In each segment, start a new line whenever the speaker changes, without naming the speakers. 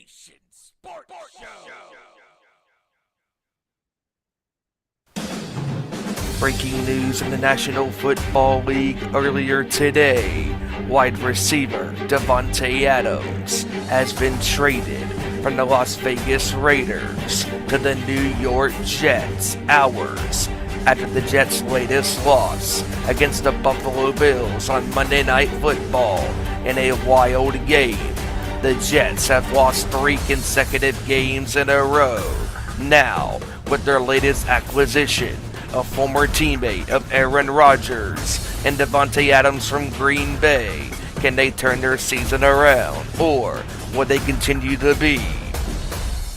Nation Sports Show. Breaking news in the National Football League earlier today. Wide receiver Davante Adams has been traded from the Las Vegas Raiders to the New York Jets hours after the Jets' latest loss against the Buffalo Bills on Monday Night Football in a wild game. The Jets have lost 3 consecutive games in a row. Now, with their latest acquisition, a former teammate of Aaron Rodgers and Davante Adams from Green Bay, can they turn their season around, or will they continue to be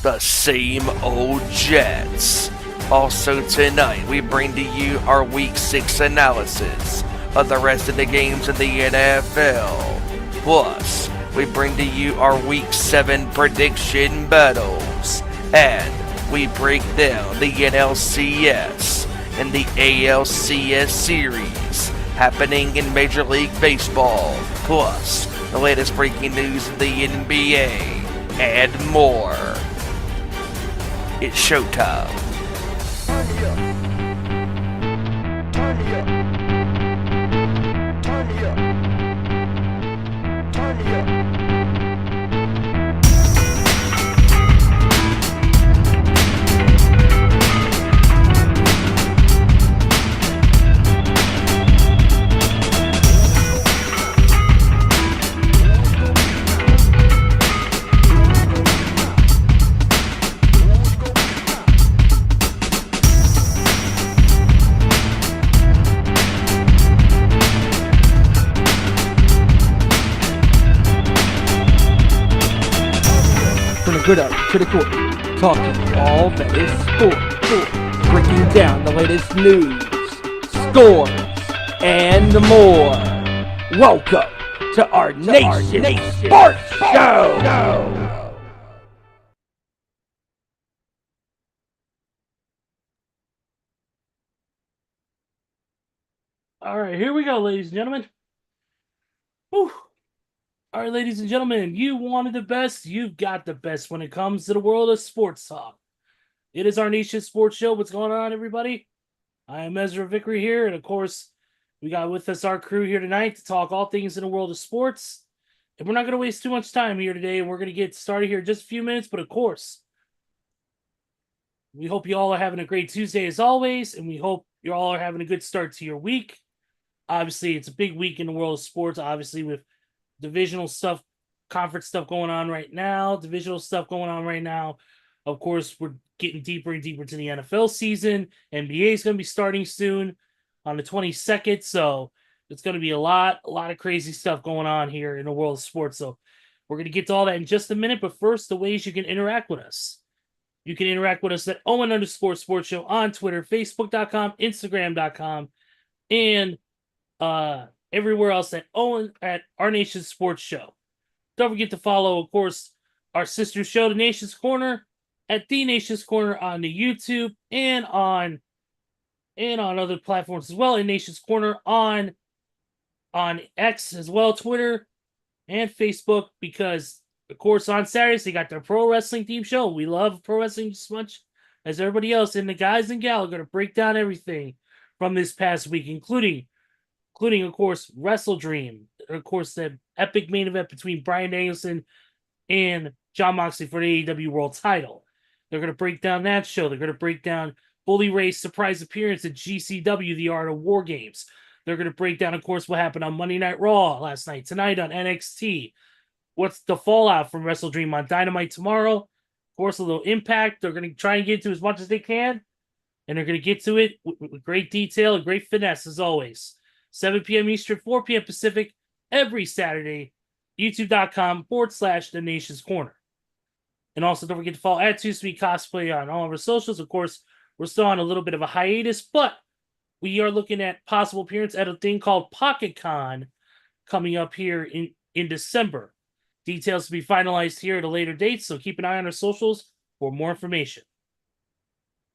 the same old Jets? Also tonight, we bring to you our Week 6 analysis of the rest of the games in the NFL. Plus, we bring to you our Week 7 prediction battles, and we break down the NLCS and the ALCS series happening in Major League Baseball, plus the latest breaking news in the NBA, and more. It's showtime.
Turn me up. Turn me up. Turn me up. Turn me up.
Good up to the court, talking all that is sport, breaking down the latest news, scores, and more. Welcome to our Nation Sports Show.
All right, here we go, ladies and gentlemen. Whew. All right, ladies and gentlemen, you wanted the best, you've got the best when it comes to the world of sports talk. It is our Nation Sports Show. What's going on, everybody? I am Ezra Vickery here, and of course, we got with us our crew here tonight to talk all things in the world of sports. And we're not going to waste too much time here today, and we're going to get started here in just a few minutes, but of course, we hope you all are having a great Tuesday as always, and we hope you all are having a good start to your week. Obviously, it's a big week in the world of sports, obviously, with divisional stuff, conference stuff going on right now, divisional stuff going on right now. Of course, we're getting deeper and deeper to the NFL season. NBA is going to be starting soon on the 22nd, so it's going to be a lot of crazy stuff going on here in the world of sports. So we're going to get to all that in just a minute, but first, the ways you can interact with us. You can interact with us at Owen_Sports Show on Twitter, Facebook.com, Instagram.com, and everywhere else at Owen at Our Nation Sports Show. Don't forget to follow, of course, our sister show, The Nation's Corner, at The Nation's Corner on the YouTube and on other platforms as well. In Nation's Corner on X as well, Twitter and Facebook, because of course on Saturdays they got their pro wrestling team show. We love pro wrestling just as much as everybody else, and the guys and gals are going to break down everything from this past week, including, of course, Wrestle Dream. Of course, the epic main event between Bryan Danielson and Jon Moxley for the AEW World title. They're going to break down that show. They're going to break down Bully Ray's surprise appearance at GCW, The Art of War Games. They're going to break down, of course, what happened on Monday Night Raw last night, tonight on NXT. What's the fallout from Wrestle Dream on Dynamite tomorrow? Of course, a little Impact. They're going to try and get to as much as they can, and they're going to get to it with great detail and great finesse, as always. 7 p.m. Eastern, 4 p.m. Pacific, every Saturday, youtube.com/The Nation's Corner. And also, don't forget to follow at 2Sweet Cosplay on all of our socials. Of course, we're still on a little bit of a hiatus, but we are looking at possible appearance at a thing called Pocket Con coming up here in December. Details to be finalized here at a later date, so keep an eye on our socials for more information.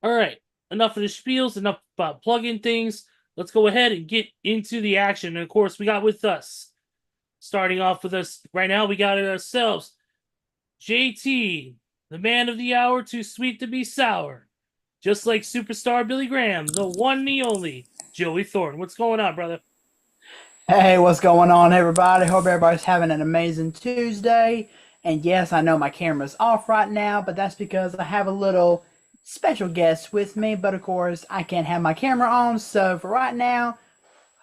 All right, enough of the spiels, enough about plug-in things. Let's go ahead and get into the action. And of course, we got with us, starting off with us right now, we got ourselves JT, the man of the hour, too sweet to be sour. Just like superstar Billy Graham, the one and the only Joey Thornton. What's going on, brother?
Hey, what's going on, everybody? Hope everybody's having an amazing Tuesday. And yes, I know my camera's off right now, but that's because I have a little special guest with me. But of course, I can't have my camera on, so for right now,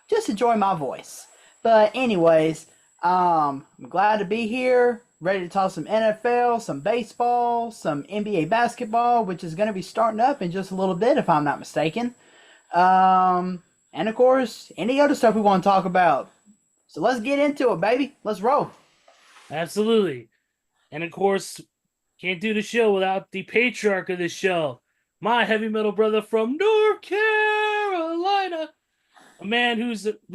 just enjoy my voice. But anyways, I'm glad to be here, ready to talk some NFL, some baseball, some NBA basketball, which is going to be starting up in just a little bit, if I'm not mistaken. And of course, any other stuff we want to talk about. So let's get into it, baby. Let's roll.
Absolutely. And of course, can't do the show without the patriarch of this show, my heavy metal brother from North Carolina. The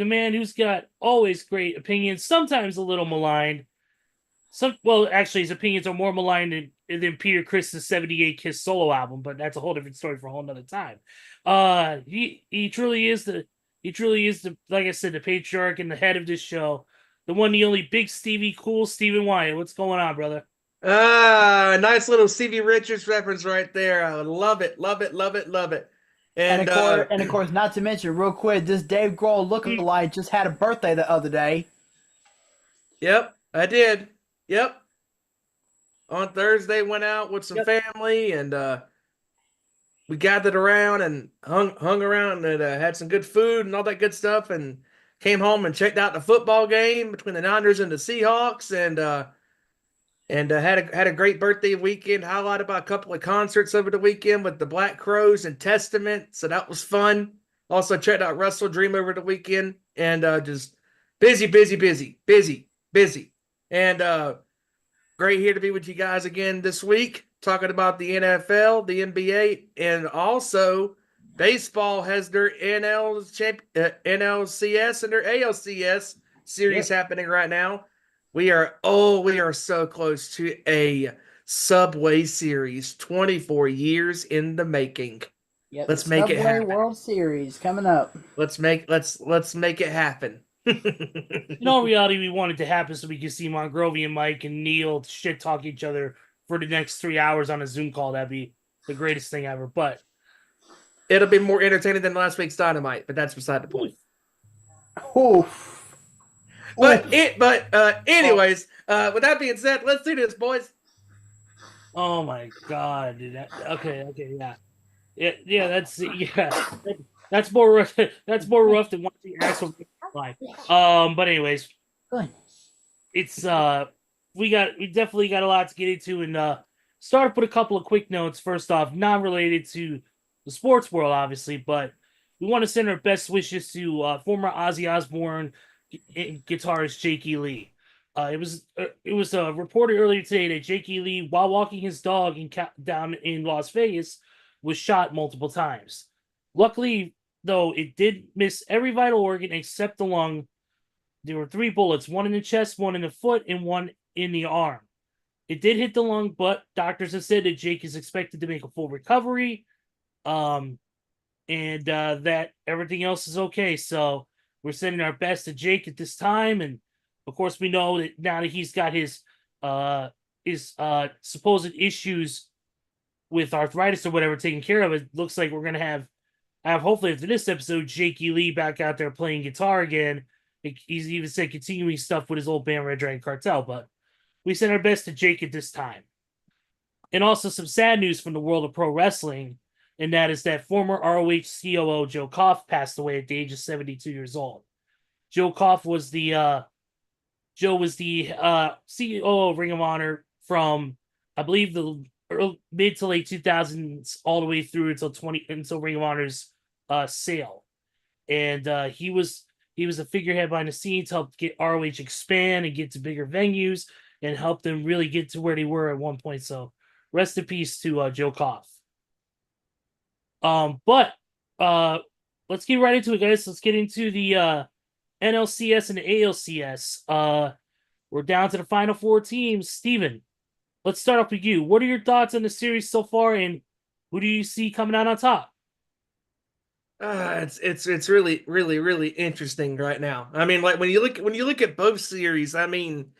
man who's got always great opinions, sometimes a little maligned. Actually, his opinions are more maligned than Peter Chris's '78 Kiss solo album, but that's a whole different story for a whole nother time. He truly is the like I said, the patriarch and the head of this show, the one, the only Big Stevie, cool Stephen Wyand. What's going on, brother?
Nice little Stevie Richards reference right there. I love it, love it, love it, love it.
And of course, not to mention, real quick, this Dave Grohl lookalike just had a birthday the other day.
Yep, I did. Yep. On Thursday, went out with some family, and we gathered around and hung around and had some good food and all that good stuff, and came home and checked out the football game between the Niners and the Seahawks, and had a great birthday weekend, highlighted by a couple of concerts over the weekend with the Black Crows and Testament. So that was fun. Also checked out Russell Dream over the weekend, and just busy. And great here to be with you guys again this week, talking about the NFL, the NBA, and also baseball has their NLCS and their ALCS series happening right now. We are so close to a Subway Series, 24 years in the making.
Yep,
let's make it happen.
World Series coming up.
Let's make it happen.
In all reality, we want it to happen so we can see Mongrovian Mike and Neil shit talk each other for the next 3 hours on a Zoom call. That'd be the greatest thing ever. But
it'll be more entertaining than last week's Dynamite, but that's beside the point.
Oof.
Anyways, with that being said, let's do this, boys.
Oh my god, dude. Okay, yeah. That's more rough. That's more rough than watching your actual life. But anyways, it's we definitely got a lot to get into, and start to put a couple of quick notes. First off, not related to the sports world, obviously, but we want to send our best wishes to former Ozzy Osbourne guitarist Jakey Lee. It was reported earlier today that Jakey Lee, while walking his dog down in Las Vegas, was shot multiple times. Luckily, though, it did miss every vital organ except the lung. There were 3 bullets, one in the chest, one in the foot, and one in the arm. It did hit the lung, but doctors have said that Jake is expected to make a full recovery, and that everything else is okay. So we're sending our best to Jake at this time, and of course we know that now that he's got his supposed issues with arthritis or whatever taken care of, it looks like we're gonna have hopefully after this episode Jakey Lee back out there playing guitar again. He's even said continuing stuff with his old band Red Dragon Cartel, but we send our best to Jake at this time. And also some sad news from the world of pro wrestling, and that is that former ROH COO Joe Koff passed away at the age of 72 years old. Joe Koff was the CEO of Ring of Honor from, I believe, the mid to late 2000s all the way through until Ring of Honor's sale. And he was a figurehead behind the scenes, helped get ROH expand and get to bigger venues and help them really get to where they were at one point. So rest in peace to Joe Koff. But let's get right into it, guys. Let's get into the NLCS and the ALCS. We're down to the final 4 teams. Steven, let's start off with you. What are your thoughts on the series so far, and who do you see coming out on top?
It's really interesting right now. I mean, like when you look at both series, I mean,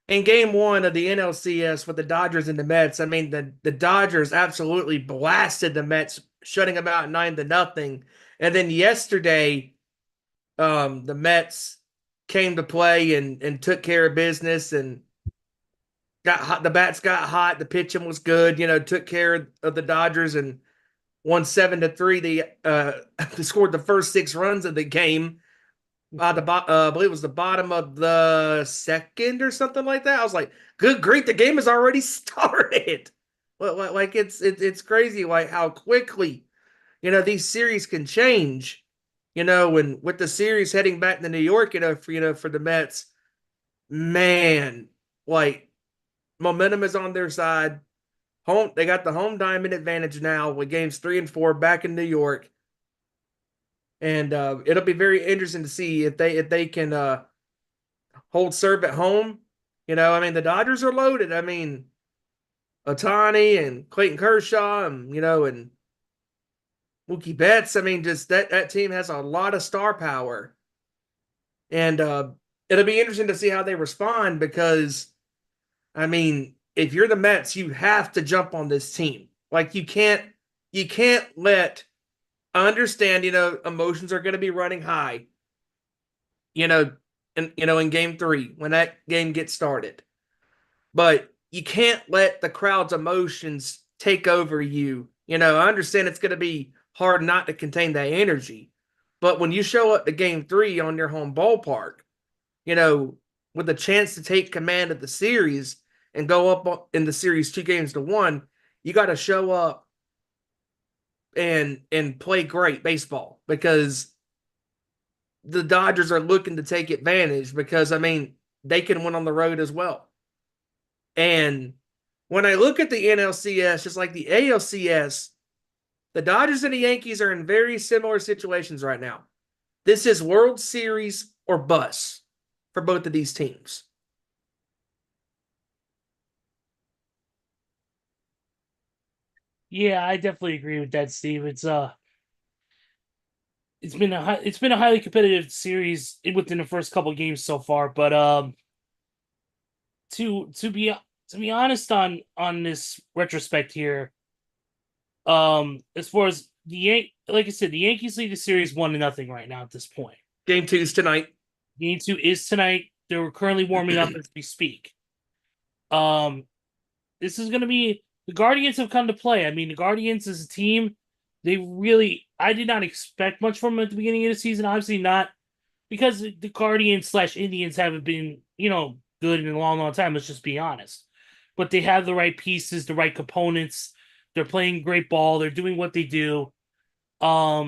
in game one of the NLCS with the Dodgers and the Mets, I mean, the Dodgers absolutely blasted the Mets, shutting them out 9-0. And then yesterday, the Mets came to play and took care of business and got hot. The bats got hot. The pitching was good. Took care of the Dodgers and won 7-3. They scored the first 6 runs of the game. I believe it was the bottom of the second or something like that. I was like, "Good grief, the game has already started!" Like it's crazy, like how quickly these series can change. And with the series heading back to New York, for the Mets, man, like momentum is on their side. They got the home diamond advantage now with games 3 and 4 back in New York. And it'll be very interesting to see if they can hold serve at home. I mean, the Dodgers are loaded. I mean, Otani and Clayton Kershaw and Mookie Betts. I mean, just that team has a lot of star power. And it'll be interesting to see how they respond because, I mean, if you're the Mets, you have to jump on this team. Like you can't let I understand, emotions are going to be running high, in game 3 when that game gets started. But you can't let the crowd's emotions take over you. I understand it's going to be hard not to contain that energy. But when you show up to game 3 on your home ballpark, with a chance to take command of the series and go up in the series 2-1, you got to show up and play great baseball because the Dodgers are looking to take advantage because, I mean, they can win on the road as well. And when I look at the NLCS, just like the ALCS, the Dodgers and the Yankees are in very similar situations right now. This is World Series or bust for both of these teams.
Yeah, I definitely agree with that, Steve. It's been a highly competitive series within the first couple games so far, but to be honest on this retrospect here, as far as like I said, the Yankees lead the series 1-0 right now at this point.
Game 2 is tonight.
Game 2 is tonight. They're currently warming up as we speak. This is going to be the Guardians have come to play. I mean, the Guardians as a team, I did not expect much from them at the beginning of the season. Obviously not because the Guardians/Indians haven't been, good in a long, long time. Let's just be honest. But they have the right pieces, the right components. They're playing great ball. They're doing what they do. I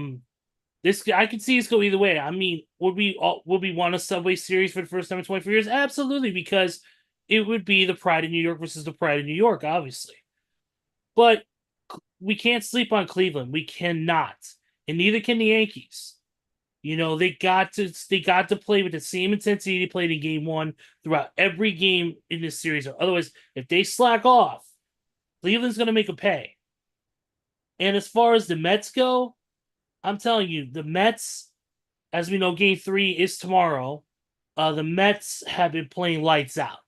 could see this go either way. I mean, would we want a Subway Series for the first time in 24 years? Absolutely, because it would be the pride of New York versus the pride of New York, obviously. But we can't sleep on Cleveland. We cannot, and neither can the Yankees. They got to play with the same intensity they played in game 1 throughout every game in this series. Otherwise, if they slack off, Cleveland's going to make a pay. And as far as the Mets go, I'm telling you, the Mets, as we know, game 3 is tomorrow. The Mets have been playing lights out.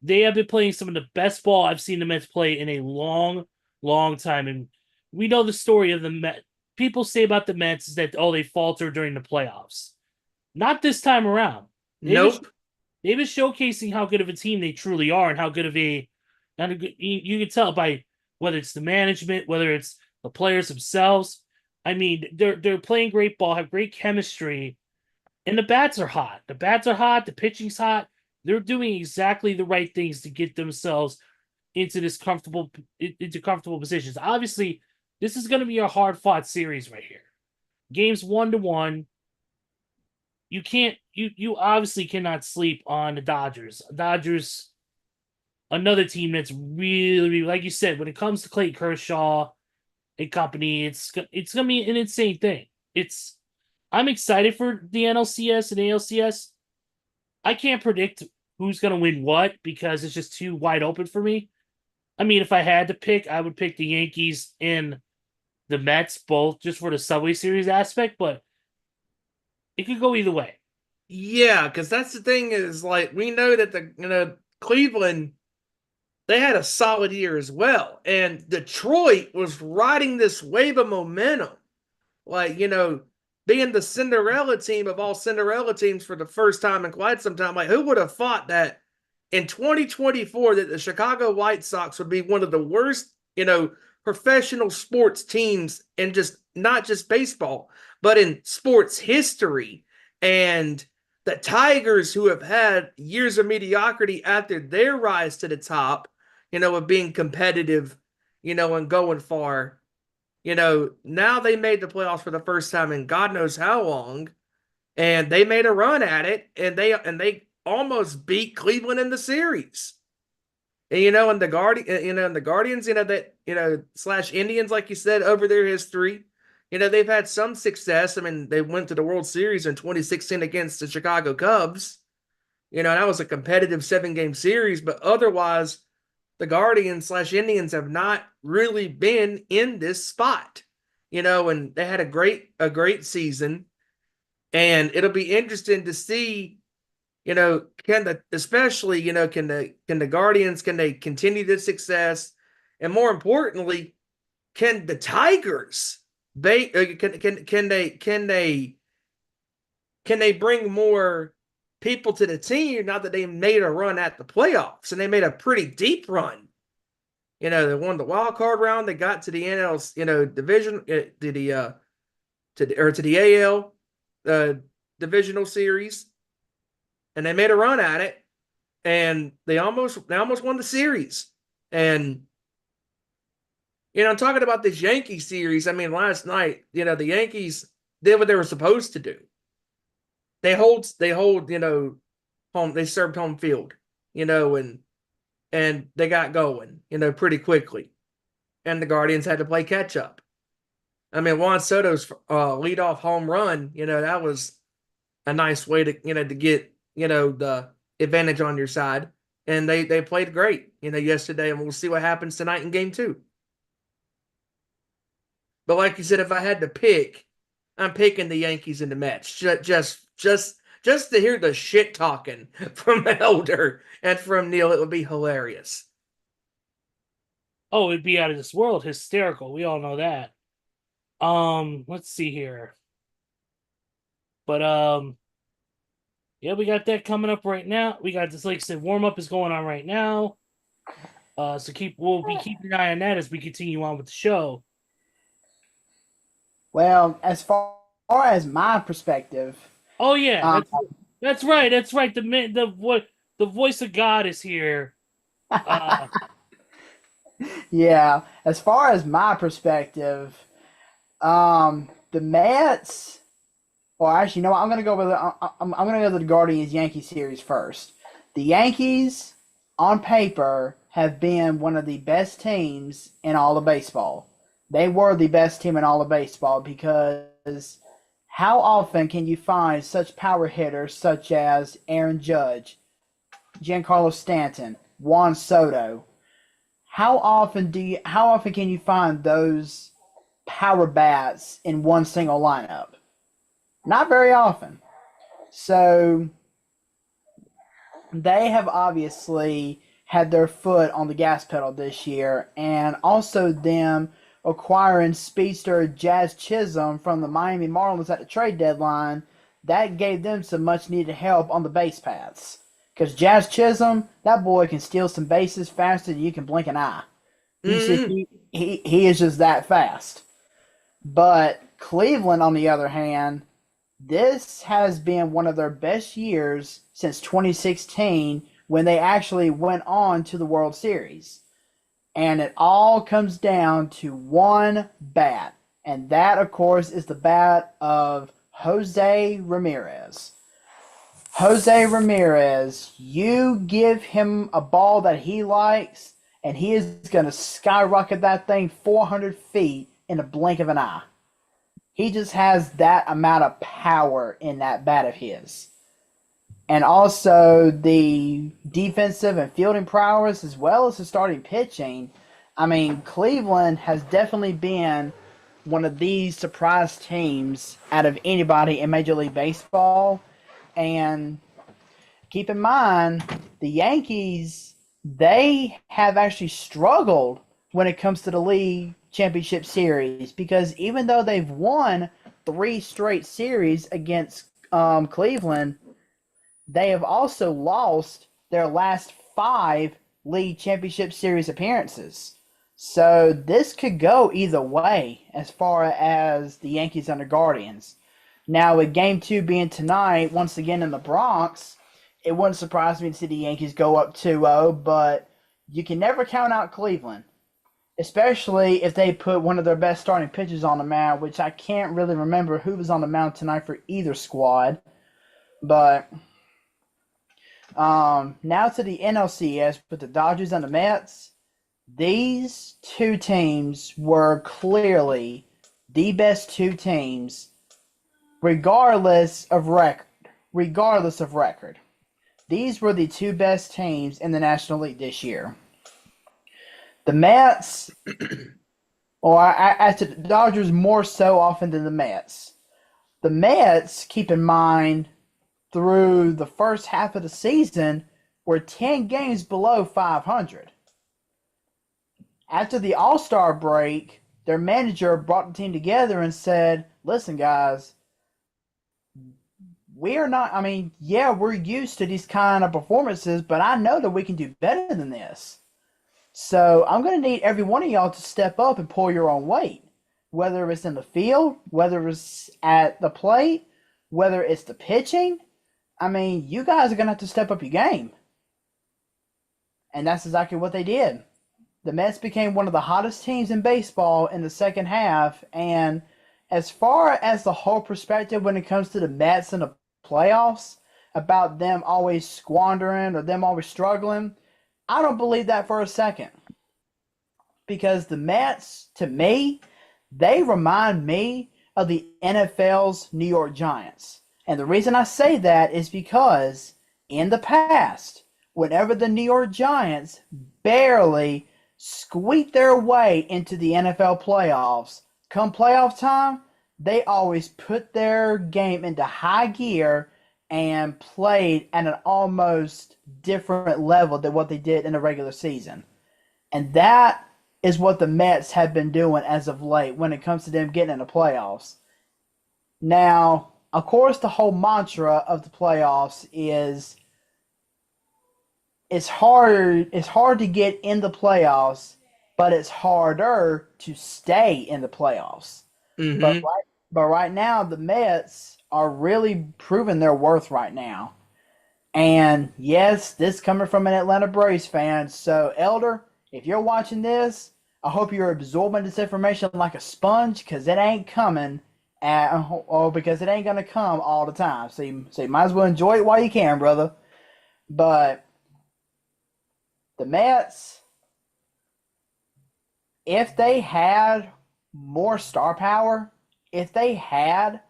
They have been playing some of the best ball I've seen the Mets play in a long, long time. And we know the story of the Mets. People say about the Mets is that, they falter during the playoffs. Not this time around.
Nope.
They've been showcasing how good of a team they truly are and how good of you can tell by whether it's the management, whether it's the players themselves. I mean, they're playing great ball, have great chemistry, and the bats are hot. The bats are hot. The pitching's hot. They're doing exactly the right things to get themselves into comfortable positions. Obviously, this is going to be a hard-fought series right here. Games 1-1. You obviously cannot sleep on the Dodgers. Dodgers, another team that's really, really, like you said, when it comes to Clayton Kershaw and company, it's gonna be an insane thing. I'm excited for the NLCS and ALCS. I can't predict who's gonna win what because it's just too wide open for me. I mean, if I had to pick, I would pick the Yankees and the Mets both just for the Subway Series aspect, but it could go either way.
Yeah, because that's the thing is like we know that the Cleveland, they had a solid year as well. And Detroit was riding this wave of momentum. Like, being the Cinderella team of all Cinderella teams for the first time in quite some time. Like, who would have thought that in 2024 that the Chicago White Sox would be one of the worst, professional sports teams in just not just baseball, but in sports history. And the Tigers, who have had years of mediocrity after their rise to the top, of being competitive, and going far, now they made the playoffs for the first time in God knows how long, and they made a run at it, and they almost beat Cleveland in the series. And the Guardians, that slash Indians, like you said, over their history, they've had some success. I mean, they went to the World Series in 2016 against the Chicago Cubs. That was a competitive 7-game series, but otherwise, the Guardians slash Indians have not really been in this spot. And they had a great season, and it'll be interesting to see. Can the Guardians, can they continue this success? And more importantly, can the Tigers can they bring more people to the team now that they made a run at the playoffs, and they made a pretty deep run. They won the wild card round, they got to the NL, division to the AL divisional series. And they made a run at it, and they almost won the series. And I'm talking about this Yankee series. I mean, last night, the Yankees did what they were supposed to do. They hold, home. They served home field, and they got going, pretty quickly. And the Guardians had to play catch up. I mean, Juan Soto's leadoff home run, that was a nice way to get the advantage on your side. And they played great, yesterday, and we'll see what happens tonight in game 2. But like you said, if I had to pick, I'm picking the Yankees in the match. Just to hear the shit talking from Elder and from Neil, it would be hilarious.
Oh, it'd be out of this world, hysterical. We all know that. Let's see here. But yeah, we got that coming up right now. We got this, like I said, warm up is going on right now. So we'll be keeping an eye on that as we continue on with the show.
Well, as far as my perspective,
oh yeah, that's right. The voice of God is here.
Yeah, as far as my perspective, the Mets. Well, actually, no. I'm gonna go with I'm gonna go to the Guardians Yankee series first. The Yankees, on paper, have been one of the best teams in all of baseball. They were the best team in all of baseball because how often can you find such power hitters such as Aaron Judge, Giancarlo Stanton, Juan Soto? How often can you find those power bats in one single lineup? Not very often. So they have obviously had their foot on the gas pedal this year, and also them acquiring speedster Jazz Chisholm from the Miami Marlins at the trade deadline, that gave them some much needed help on the base paths. Because Jazz Chisholm, that boy can steal some bases faster than you can blink an eye. He is just that fast. But Cleveland, on the other hand, this has been one of their best years since 2016 when they actually went on to the World Series. And it all comes down to one bat. And that, of course, is the bat of Jose Ramirez. Jose Ramirez, you give him a ball that he likes, and he is going to skyrocket that thing 400 feet in a blink of an eye. He just has that amount of power in that bat of his. And also the defensive and fielding prowess, as well as the starting pitching. I mean, Cleveland has definitely been one of these surprise teams out of anybody in Major League Baseball. And keep in mind, the Yankees, they have actually struggled when it comes to the league championship series because even though they've won 3 straight series against Cleveland, they have also lost their last 5 league championship series appearances. So this could go either way as far as the Yankees and the Guardians. Now, with Game 2 being tonight, once again in the Bronx, it wouldn't surprise me to see the Yankees go up 2-0, but you can never count out Cleveland, especially if they put one of their best starting pitchers on the mound, which I can't really remember who was on the mound tonight for either squad. But now to the NLCS with the Dodgers and the Mets. These 2 teams were clearly the best 2 teams regardless of record. These were the 2 best teams in the National League this year. The Mets, or as to the Dodgers more so often than the Mets. The Mets, keep in mind, through the first half of the season, were 10 games below 500. After the All-Star break, their manager brought the team together and said, listen, guys, we're used to these kind of performances, but I know that we can do better than this. So I'm going to need every one of y'all to step up and pull your own weight, whether it's in the field, whether it's at the plate, whether it's the pitching. I mean, you guys are going to have to step up your game. And that's exactly what they did. The Mets became one of the hottest teams in baseball in the second half. And as far as the whole perspective when it comes to the Mets and the playoffs, about them always squandering or them always struggling, I don't believe that for a second. Because the Mets, to me, they remind me of the NFL's New York Giants. And the reason I say that is because in the past, whenever the New York Giants barely squeaked their way into the NFL playoffs, come playoff time, they always put their game into high gear and played at an almost different level than what they did in the regular season. And that is what the Mets have been doing as of late when it comes to them getting in the playoffs. Now, of course, the whole mantra of the playoffs is it's hard to get in the playoffs, but it's harder to stay in the playoffs.
Mm-hmm.
But right now, the Mets are really proving their worth right now. And yes, this coming from an Atlanta Braves fan. So, Elder, if you're watching this, I hope you're absorbing this information like a sponge because it ain't coming, because it ain't going to come all the time. So you might as well enjoy it while you can, brother. But the Mets, if they had more star power, if they had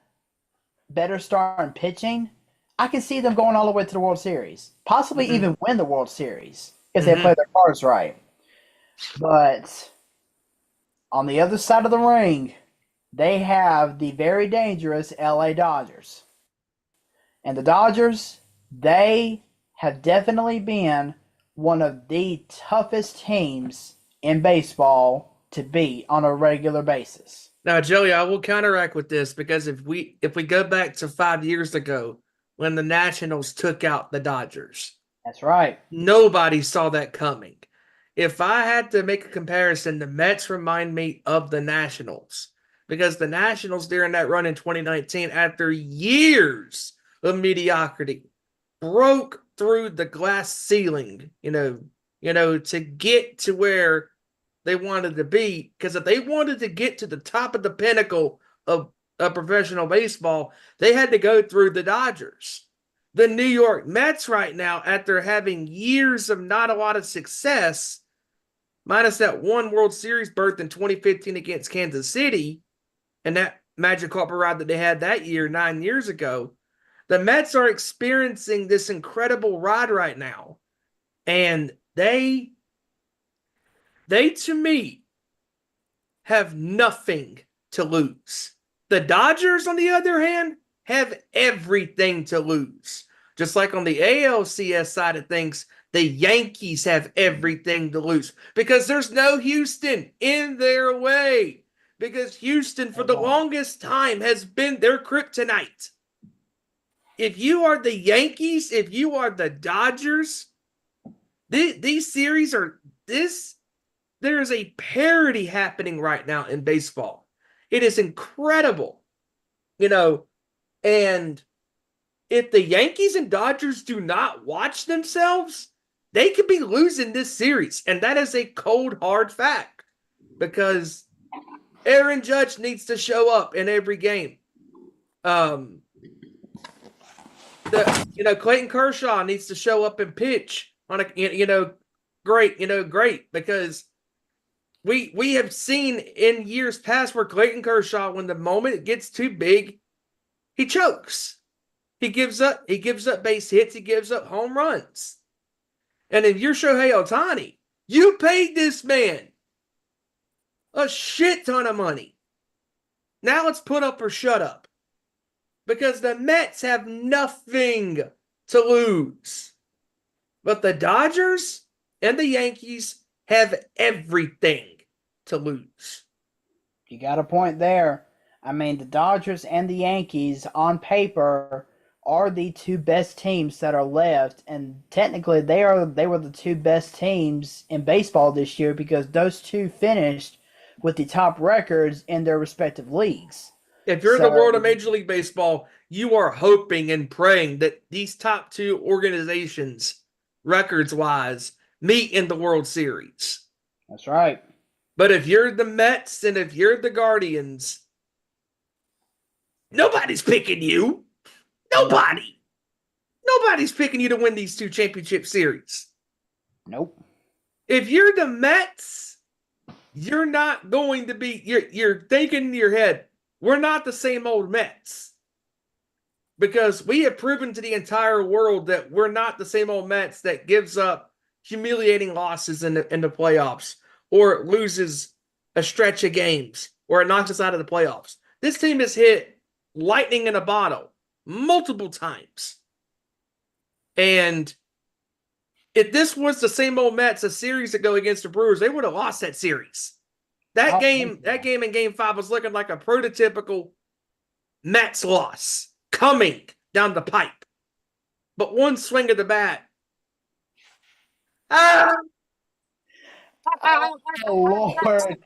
better starting pitching, I can see them going all the way to the World Series. Possibly even win the World Series if they play their cards right. But on the other side of the ring, they have the very dangerous LA Dodgers. And the Dodgers, they have definitely been one of the toughest teams in baseball to beat on a regular basis.
Now, Joey, I will counteract with this because if we go back to 5 years ago when the Nationals took out the Dodgers,
that's right.
Nobody saw that coming. If I had to make a comparison, the Mets remind me of the Nationals because the Nationals during that run in 2019, after years of mediocrity, broke through the glass ceiling, to get to where they wanted to be. Because if they wanted to get to the top of the pinnacle of professional baseball, they had to go through the Dodgers. The New York Mets right now, after having years of not a lot of success, minus that one World Series berth in 2015 against Kansas City, and that Magic Carpet ride that they had that year, 9 years ago, the Mets are experiencing this incredible ride right now. And they to me, have nothing to lose. The Dodgers, on the other hand, have everything to lose. Just like on the ALCS side of things, the Yankees have everything to lose because there's no Houston in their way. Because Houston, for the longest time, has been their kryptonite. If you are the Yankees, if you are the Dodgers, these series are this. There is a parody happening right now in baseball. It is incredible, and if the Yankees and Dodgers do not watch themselves, they could be losing this series. And that is a cold, hard fact because Aaron Judge needs to show up in every game. Clayton Kershaw needs to show up and pitch on great, because we have seen in years past where Clayton Kershaw, when the moment gets too big, he chokes. He gives up base hits, he gives up home runs. And if you're Shohei Ohtani, you paid this man a shit ton of money. Now let's put up or shut up. Because the Mets have nothing to lose. But the Dodgers and the Yankees have everything to lose.
You got a point there. I mean, the Dodgers and the Yankees, on paper, are the two best teams that are left, and technically they were the two best teams in baseball this year because those two finished with the top records in their respective leagues.
If you're in the world of Major League Baseball, you are hoping and praying that these top two organizations, records-wise, meet in the World Series.
That's right.
But if you're the Mets and if you're the Guardians, nobody's picking you. Nobody. Nobody's picking you to win these two championship series.
Nope.
If you're the Mets, you're not going to be, you're thinking in your head, we're not the same old Mets. Because we have proven to the entire world that we're not the same old Mets that gives up humiliating losses in the playoffs or loses a stretch of games or it knocks us out of the playoffs. This team has hit lightning in a bottle multiple times. And if this was the same old Mets a series ago against the Brewers, they would have lost that series. That game in Game 5 was looking like a prototypical Mets loss coming down the pipe. But one swing of the bat.
Oh, Lord.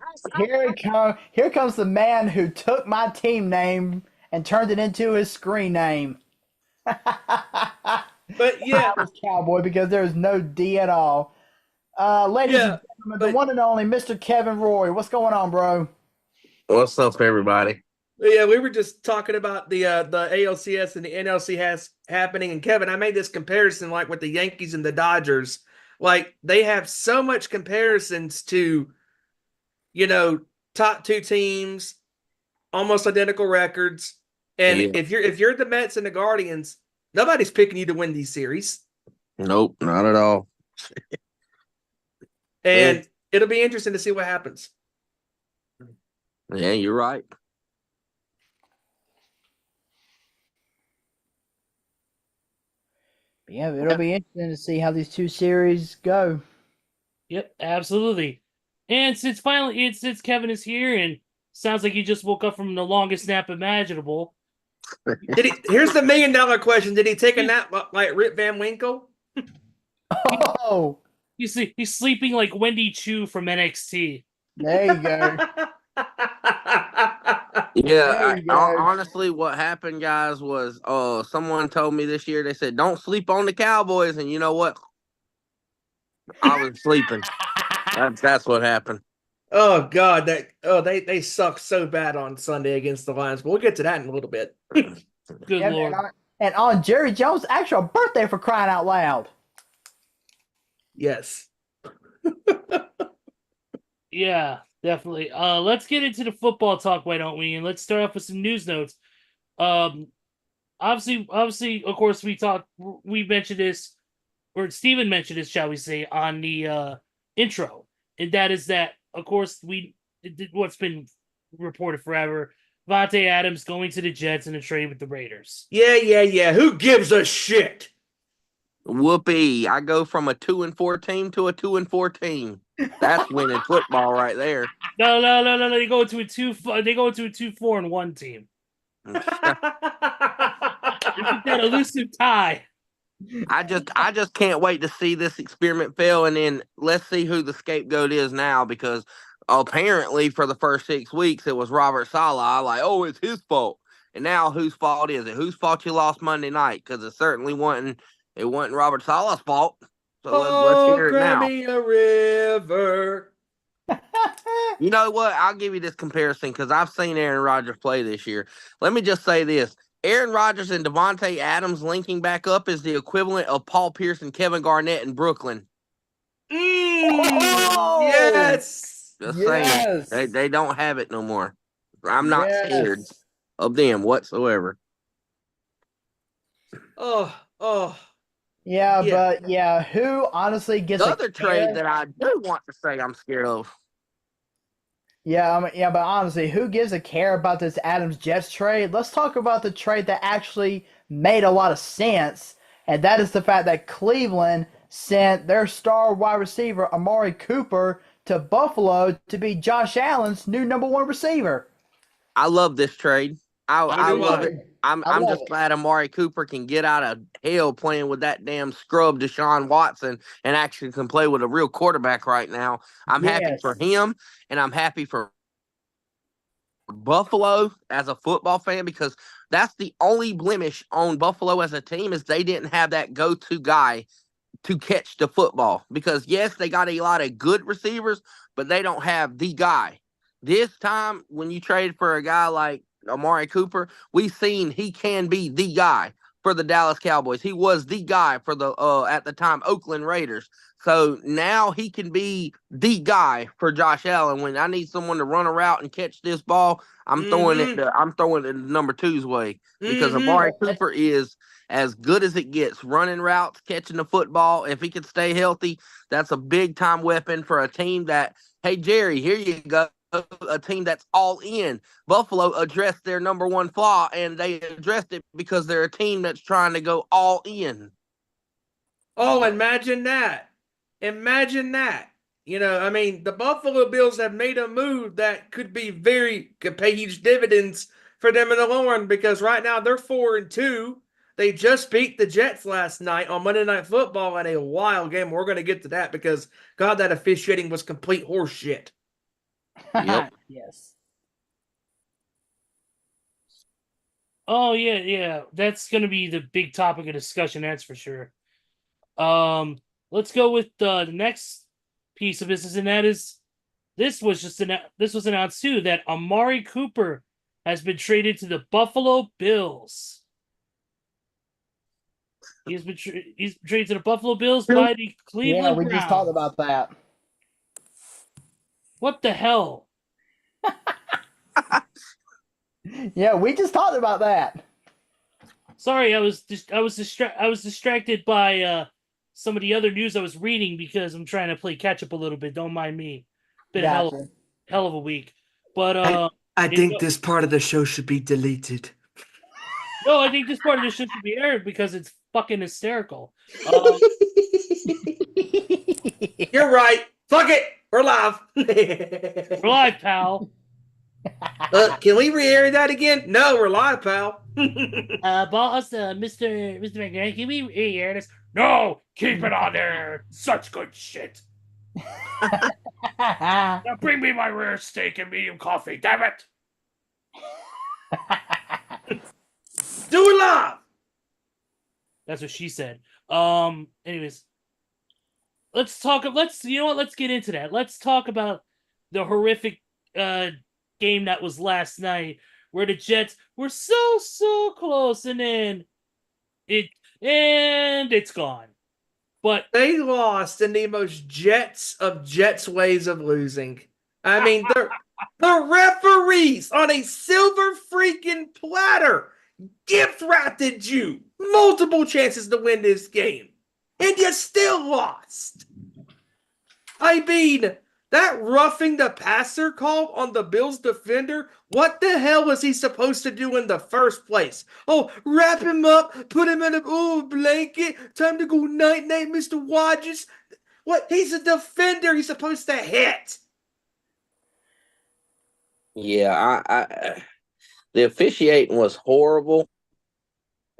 Here comes the man who took my team name and turned it into his screen name.
But yeah,
I was Cowboy because there's no D at all. Ladies and gentlemen, the one and only Mr. Kevin Roy. What's going on, bro?
What's up, everybody?
Yeah, we were just talking about the ALCS and the NLC happening. And Kevin, I made this comparison like with the Yankees and the Dodgers. Like they have so much comparisons to, top two teams, almost identical records. And if you're the Mets and the Guardians, nobody's picking you to win these series.
Nope, not at all.
And it'll be interesting to see what happens.
Yeah, you're right.
Yeah, it'll be interesting to see how these two series go.
Yep, absolutely. And since Kevin is here and sounds like he just woke up from the longest nap imaginable.
Here's the $1 million question. Did he take a nap like Rip Van Winkle?
Oh,
He's sleeping like Wendy Chu from NXT.
there you go.
Yeah, honestly, what happened, guys, was someone told me this year, they said, don't sleep on the Cowboys. And you know what? I was sleeping. That's what happened.
Oh, God. They suck so bad on Sunday against the Lions. But we'll get to that in a little bit.
Good Lord.
And on Jerry Jones' actual birthday, for crying out loud.
Yes.
Yeah, definitely. Let's get into the football talk, why don't we? And let's start off with some news notes. Obviously, of course, we mentioned this, or Steven mentioned this, shall we say, on the intro. And that is that, of course, what's been reported forever, Vontae Adams going to the Jets in a trade with the Raiders.
Yeah. Who gives a shit?
Whoopee. I go from a 2-4 team to a 2-4 team. That's winning football right there.
No. They go into a 2-4-1 team. Isn't that elusive tie?
I just can't wait to see this experiment fail, and then let's see who the scapegoat is now, because apparently for the first 6 weeks it was Robert Saleh. Like, oh, it's his fault. And now whose fault is it? Whose fault you lost Monday night? Because it certainly wasn't Robert Saleh's fault. So let's hear it now.
Cry me a river.
You know what? I'll give you this comparison because I've seen Aaron Rodgers play this year. Let me just say this. Aaron Rodgers and Devontae Adams linking back up is the equivalent of Paul Pierce and Kevin Garnett in Brooklyn.
Yes.
Just saying. They don't have it no more. I'm not scared of them whatsoever.
Oh.
Yeah, but who honestly gets
the other trade that I do want to say I'm scared of?
Yeah, but honestly, who gives a care about this Adams Jets trade? Let's talk about the trade that actually made a lot of sense, and that is the fact that Cleveland sent their star wide receiver Amari Cooper to Buffalo to be Josh Allen's new number 1 receiver.
I love this trade. I love it. I'm just glad Amari Cooper can get out of hell playing with that damn scrub Deshaun Watson and actually can play with a real quarterback right now. I'm happy for him, and I'm happy for Buffalo as a football fan, because that's the only blemish on Buffalo as a team is they didn't have that go-to guy to catch the football. Because, yes, they got a lot of good receivers, but they don't have the guy. This time, when you trade for a guy like Amari Cooper, we've seen he can be the guy for the Dallas Cowboys. He was the guy for the at the time Oakland Raiders. So now he can be the guy for Josh Allen. When I need someone to run a route and catch this ball, I'm throwing it number 2's way, because Amari Cooper is as good as it gets, running routes, catching the football. If he can stay healthy, that's a big time weapon for a team that, hey Jerry, here you go. A team that's all in. Buffalo addressed their number 1 flaw, and they addressed it because they're a team that's trying to go all in.
Oh, imagine that. Imagine that. You know, I mean, the Buffalo Bills have made a move that could pay huge dividends for them in the long run, because right now they're 4-2. They just beat the Jets last night on Monday Night Football in a wild game. We're going to get to that because, God, that officiating was complete horseshit.
Yep.
Yes.
Oh yeah. That's gonna be the big topic of discussion. That's for sure. Let's go with the next piece of business, and that is this was announced too, that Amari Cooper has been traded to the Buffalo Bills. He's been traded to the Buffalo Bills by the Cleveland Browns.
Just talked about that.
What the hell?
Yeah, we just talked about that.
Sorry, I was distracted by some of the other news I was reading because I'm trying to play catch up a little bit. Don't mind me. Been a hell of a week. But
I think this part of the show should be deleted.
No, I think this part of the show should be aired because it's fucking hysterical.
You're right. Fuck it. We're live.
We're live, pal.
Can we re-air that again? No, we're live, pal.
Boss, Mr. McGregor, can we re-air this? No, keep it on there. Such good shit. Now bring me my rare steak and medium coffee, damn it.
Do it live.
That's what she said. Anyways, let's get into that. Let's talk about the horrific game that was last night, where the Jets were so close, and then it's gone. But
they lost in the most Jets of Jets ways of losing. I mean, the referees on a silver freaking platter gift wrapped you multiple chances to win this game, and you still lost. I mean, That roughing the passer call on the Bills defender, what the hell was he supposed to do in the first place? Oh, wrap him up, put him in a blanket, time to go night-night, Mr. Hodges. What? He's a defender. He's supposed to hit.
Yeah, the officiating was horrible,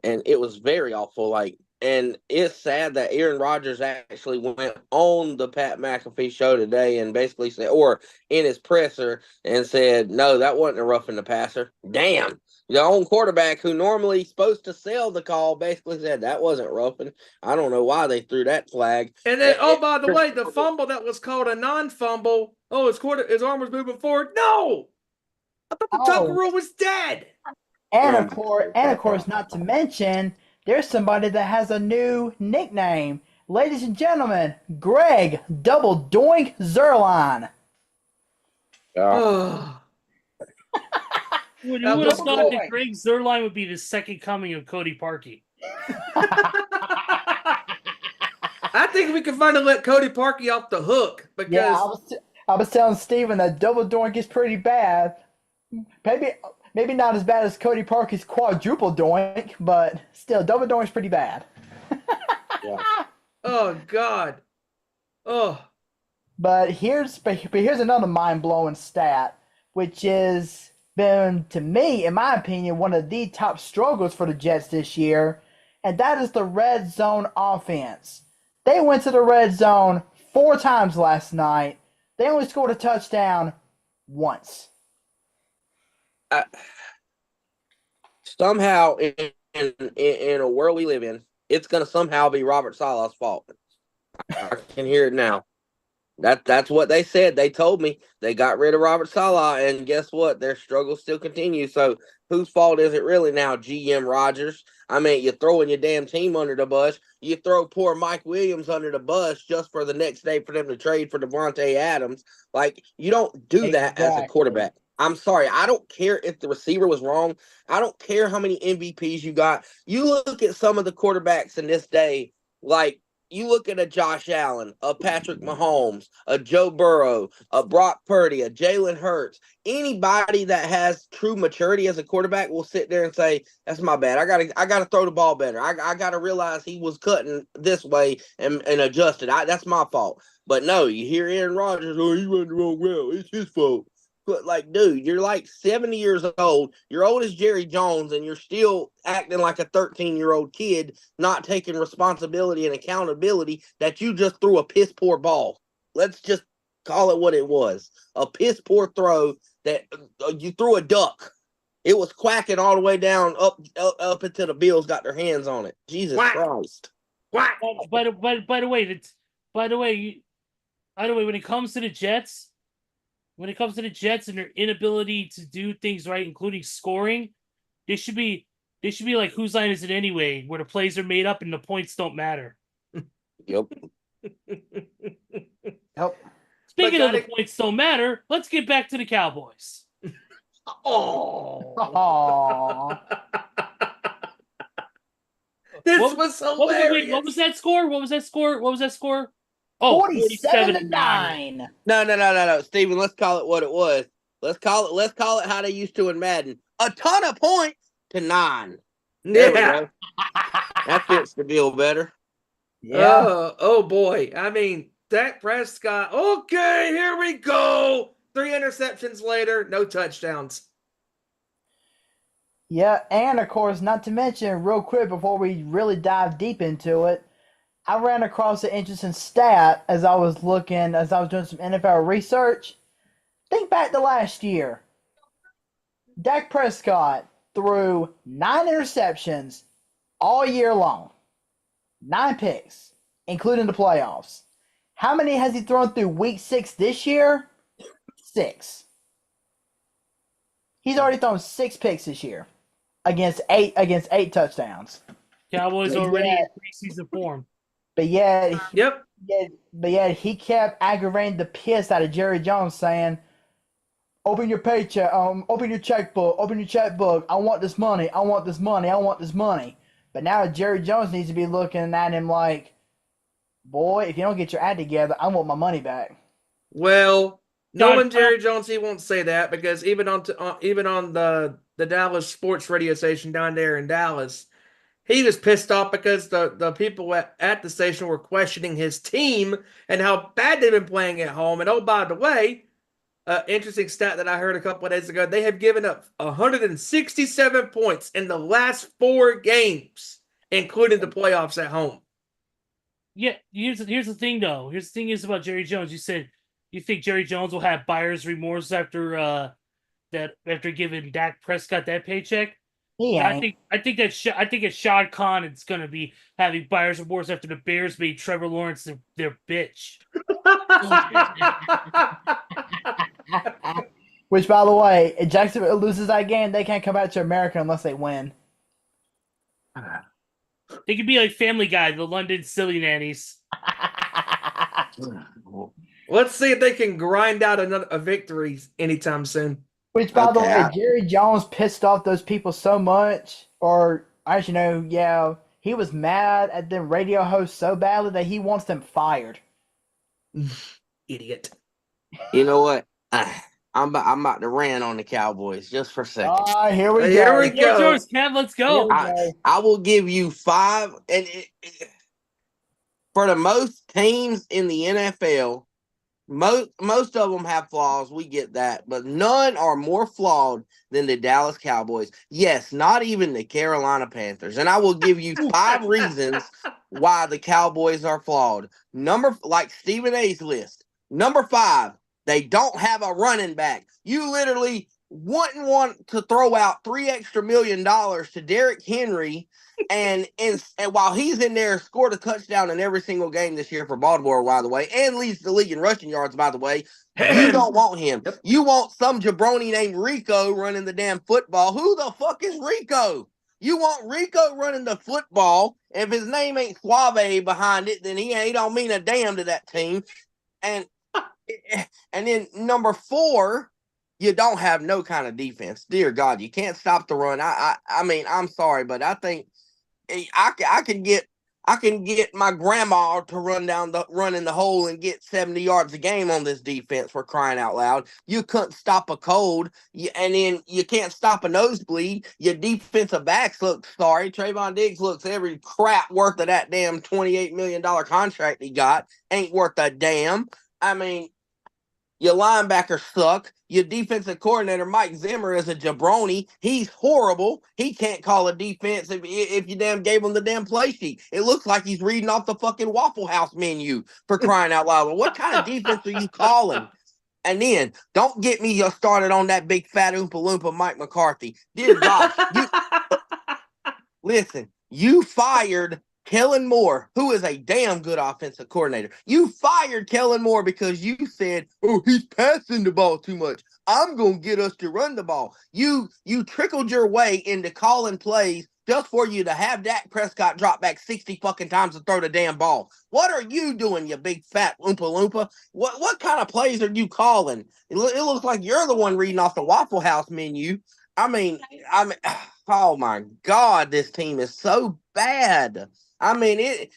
and it was very awful. And it's sad that Aaron Rodgers actually went on the Pat McAfee show today and basically said, or in his presser, and said, no, that wasn't a roughing the passer. Damn. The own quarterback who normally supposed to sell the call basically said that wasn't roughing. I don't know why they threw that flag.
And then, by the way, the fumble that was called a non-fumble. Oh, his arm was moving forward. No, I thought the Tucker rule was dead.
And of course, not to mention, there's somebody that has a new nickname. Ladies and gentlemen, Greg Double Doink Zerline.
Who would have thought that Greg Zerline would be the second coming of Cody Parkey?
I think we can finally let Cody Parkey off the hook because
I was telling Steven that Double Doink is pretty bad. Maybe not as bad as Cody Parkey's quadruple doink, but still, Double Doink's pretty bad.
Yeah.
Oh God. Oh.
But here's another mind-blowing stat, which has been, to me, in my opinion, one of the top struggles for the Jets this year, and that is the red zone offense. They went to the red zone 4 times last night. They only scored a touchdown once.
Somehow, in a world we live in, it's going to somehow be Robert Saleh's fault. I can hear it now. That's what they said. They told me they got rid of Robert Saleh, and guess what? Their struggle still continues. So whose fault is it really now? GM Rodgers. I mean, you're throwing your damn team under the bus. You throw poor Mike Williams under the bus just for the next day for them to trade for Devontae Adams. Like, you don't do that as a quarterback. I'm sorry. I don't care if the receiver was wrong. I don't care how many MVPs you got. You look at some of the quarterbacks in this day, like, you look at a Josh Allen, a Patrick Mahomes, a Joe Burrow, a Brock Purdy, a Jalen Hurts. Anybody that has true maturity as a quarterback will sit there and say, "That's my bad. I gotta throw the ball better. I gotta realize he was cutting this way and adjusted. That's my fault." But no, you hear Aaron Rodgers, "Oh, he ran the wrong route. It's his fault." But, like, dude, you're like 70 years old. You're old as Jerry Jones, and you're still acting like a 13-year-old kid, not taking responsibility and accountability that you just threw a piss-poor ball. Let's just call it what it was. A piss-poor throw that you threw a duck. It was quacking all the way down up until the Bills got their hands on it. Jesus Christ.
Quack.
By the way, when it comes to the Jets, and their inability to do things right, including scoring, they should be like, whose line is it anyway, where the plays are made up and the points don't matter.
Yep.
Speaking of the points don't matter, let's get back to the Cowboys.
Oh.
This was hilarious.
What was that score?
Oh, 47-9.
No. Steven, let's call it what it was. Let's call it how they used to in Madden. A ton of points to 9. There we go. That fits the bill better.
Yeah.
Oh boy. I mean, Dak Prescott. Okay, here we go. 3 interceptions later, no touchdowns.
Yeah, and of course, not to mention, real quick before we really dive deep into it, I ran across an interesting stat as I was doing some NFL research. Think back to last year. Dak Prescott threw 9 interceptions all year long. 9 picks, including the playoffs. How many has he thrown through week 6 this year? 6. He's already thrown 6 picks this year against 8 touchdowns.
Cowboys already in preseason form.
But yet,
Yep.
He kept aggravating the piss out of Jerry Jones, saying, "Open your paycheck, open your checkbook, I want this money. But now Jerry Jones needs to be looking at him like, boy, if you don't get your act together, I want my money back."
Well,
Shad
knowing
Khan,
Jerry Jones, he won't say that because even on the Dallas sports radio station down there in Dallas, he was pissed off because the people at the station were questioning his team and how bad they've been playing at home. And oh, by the way, interesting stat that I heard a couple of days ago, they have given up 167 points in the last 4 games, including the playoffs at home.
yeah. Here's the thing though. Here's the thing is about Jerry Jones. You said you think Jerry Jones will have buyer's remorse after after giving Dak Prescott that paycheck.
He
I
ain't.
think it's Shad Khan. It's gonna be having buyer's remorse after the Bears made Trevor Lawrence their bitch.
Which, by the way, if Jacksonville loses that game, they can't come back to America unless they win.
They could be like Family Guy, the London Silly Nannies.
Let's see if they can grind out a victory anytime soon.
Which, by the
Okay,
way, Jerry Jones pissed off those people so much, or as you know, yeah, he was mad at them radio hosts so badly that he wants them fired.
Idiot.
You know what? I'm about to rant on the Cowboys just for a second.
All right, here we go.
Here we go.
Yours, Kev. Let's go.
I will give you 5, and for the most teams in the NFL, most of them have flaws. We get that, but none are more flawed than the Dallas Cowboys. Yes, not even the Carolina Panthers. And I will give you 5 reasons why the Cowboys are flawed. Like Stephen A's list. Number 5, they don't have a running back. You literally wouldn't want to throw out $3 extra million to Derrick Henry, and while he's in there, scored a touchdown in every single game this year for Baltimore, by the way, and leads the league in rushing yards, by the way. You don't want him.
Yep.
You want some jabroni named Rico running the damn football. Who the fuck is Rico? You want Rico running the football. If his name ain't Suave behind it, then he don't mean a damn to that team. And then number 4, you don't have no kind of defense. Dear God, you can't stop the run. I mean, I'm sorry, but I think I can get my grandma to run in the hole and get 70 yards a game on this defense, for crying out loud. You couldn't stop a cold, and then you can't stop a nosebleed. Your defensive backs look sorry. Trayvon Diggs looks every crap worth of that damn $28 million contract he got. Ain't worth a damn. I mean, your linebackers suck. Your defensive coordinator, Mike Zimmer, is a jabroni. He's horrible. He can't call a defense if you damn gave him the damn play sheet. It looks like he's reading off the fucking Waffle House menu, for crying out loud. What kind of defense are you calling? And then, don't get me started on that big fat Oompa Loompa Mike McCarthy. Dear God, listen, you fired Kellen Moore, who is a damn good offensive coordinator. You fired Kellen Moore because you said, oh, he's passing the ball too much. I'm going to get us to run the ball. You trickled your way into calling plays just for you to have Dak Prescott drop back 60 fucking times and throw the damn ball. What are you doing, you big fat Oompa Loompa? What kind of plays are you calling? It looks like you're the one reading off the Waffle House menu. I mean, oh my God, this team is so bad. I mean,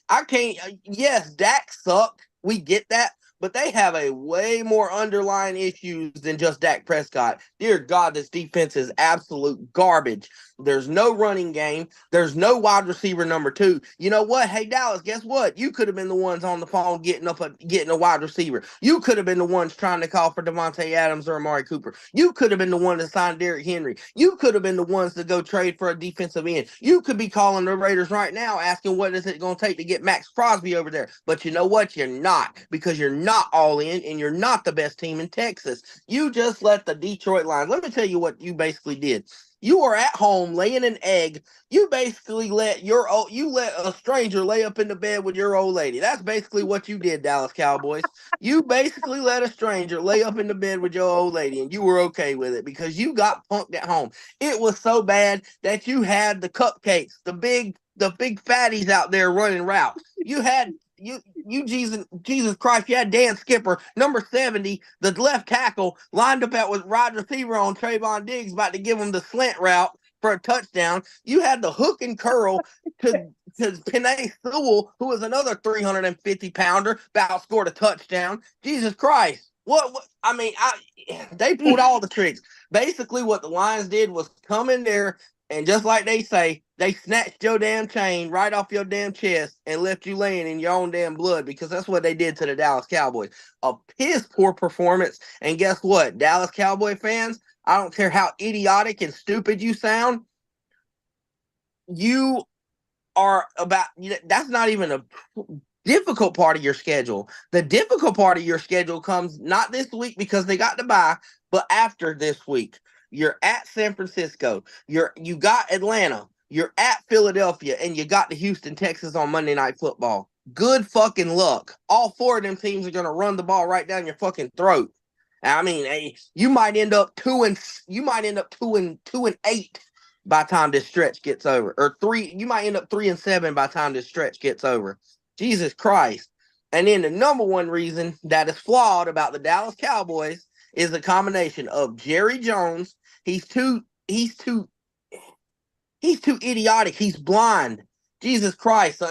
yes, Dak sucked. We get that. But they have a way more underlying issues than just Dak Prescott. Dear God, this defense is absolute garbage. There's no running game. There's no wide receiver number 2. You know what? Hey, Dallas, guess what? You could have been the ones on the phone getting a wide receiver. You could have been the ones trying to call for Devontae Adams or Amari Cooper. You could have been the one to sign Derrick Henry. You could have been the ones to go trade for a defensive end. You could be calling the Raiders right now asking what is it going to take to get Max Crosby over there. But you know what? You're not, because you're not all in, and you're not the best team in Texas. You just let the Detroit Lions. Let me tell you what you basically did. You were at home laying an egg. You basically let a stranger lay up in the bed with your old lady. That's basically what you did, Dallas Cowboys. You basically let a stranger lay up in the bed with your old lady, and you were okay with it because you got punked at home. It was so bad that you had the cupcakes, the big fatties out there running routes. You had Jesus Christ, you had Dan Skipper, number 70, the left tackle, lined up out with wide receiver on Trayvon Diggs, about to give him the slant route for a touchdown. You had the hook and curl to Penei Sewell, who was another 350-pounder, about scored a touchdown. Jesus Christ. I mean, they pulled all the tricks. Basically, what the Lions did was come in there and just like they say, they snatched your damn chain right off your damn chest and left you laying in your own damn blood because that's what they did to the Dallas Cowboys. A piss poor performance. And guess what, Dallas Cowboy fans? I don't care how idiotic and stupid you sound. You are about. That's not even a difficult part of your schedule. The difficult part of your schedule comes not this week because they got to bye, but after this week. You're at San Francisco. You got Atlanta. You're at Philadelphia, and you got the Houston Texans on Monday Night Football. Good fucking luck. All four of them teams are gonna run the ball right down your fucking throat. I mean, hey, you might end up 2-8 by the time this stretch gets over, or you might end up 3-7 by the time this stretch gets over. Jesus Christ. And then the number one reason that is flawed about the Dallas Cowboys is a combination of Jerry Jones. He's too idiotic. He's blind. Jesus Christ.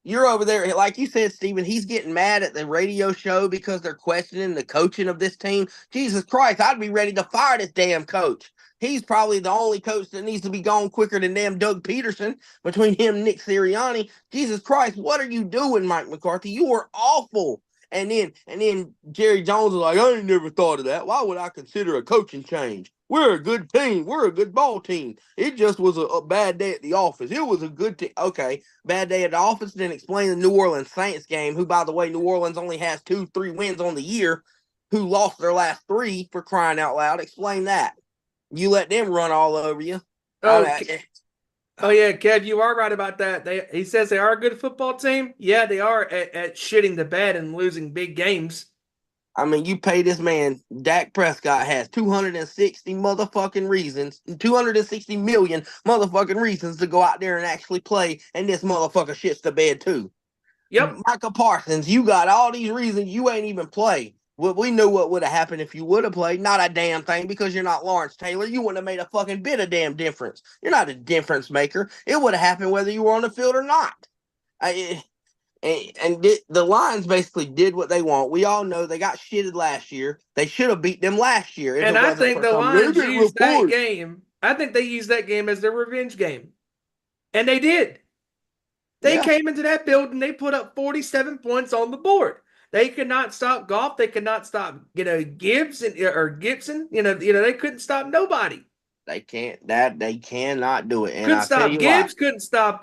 You're over there, like you said, Steven, he's getting mad at the radio show because they're questioning the coaching of this team. Jesus Christ, I'd be ready to fire this damn coach. He's probably the only coach that needs to be gone quicker than damn Doug Peterson between him and Nick Sirianni. Jesus Christ, what are you doing, Mike McCarthy? You were awful. And then Jerry Jones was like, I ain't never thought of that. Why would I consider a coaching change? We're a good team. We're a good ball team. It just was a bad day at the office. It was a good team. Okay, bad day at the office. Then explain the New Orleans Saints game, who, by the way, New Orleans only has 2-3 wins on the year, who lost their last 3 for crying out loud. Explain that. You let them run all over you.
Oh yeah, Kev, you are right about that. He says they are a good football team. Yeah, they are at shitting the bed and losing big games.
I mean, you pay this man, Dak Prescott has 260 motherfucking reasons, 260 million motherfucking reasons to go out there and actually play, and this motherfucker shits the bed too.
Yep.
Micah Parsons, you got all these reasons you ain't even play. Well, we knew what would have happened if you would have played. Not a damn thing, because you're not Lawrence Taylor. You wouldn't have made a fucking bit of damn difference. You're not a difference maker. It would have happened whether you were on the field or not. The Lions basically did what they want. We all know they got shitted last year. They should have beat them last year.
And I think the Lions used that game. I think they used that game as their revenge game. And they did. They came into that building. They put up 47 points on the board. They could not stop Goff. They could not stop, Gibson. They couldn't stop nobody.
They can't. They cannot do it. And
couldn't stop Gibbs. Couldn't stop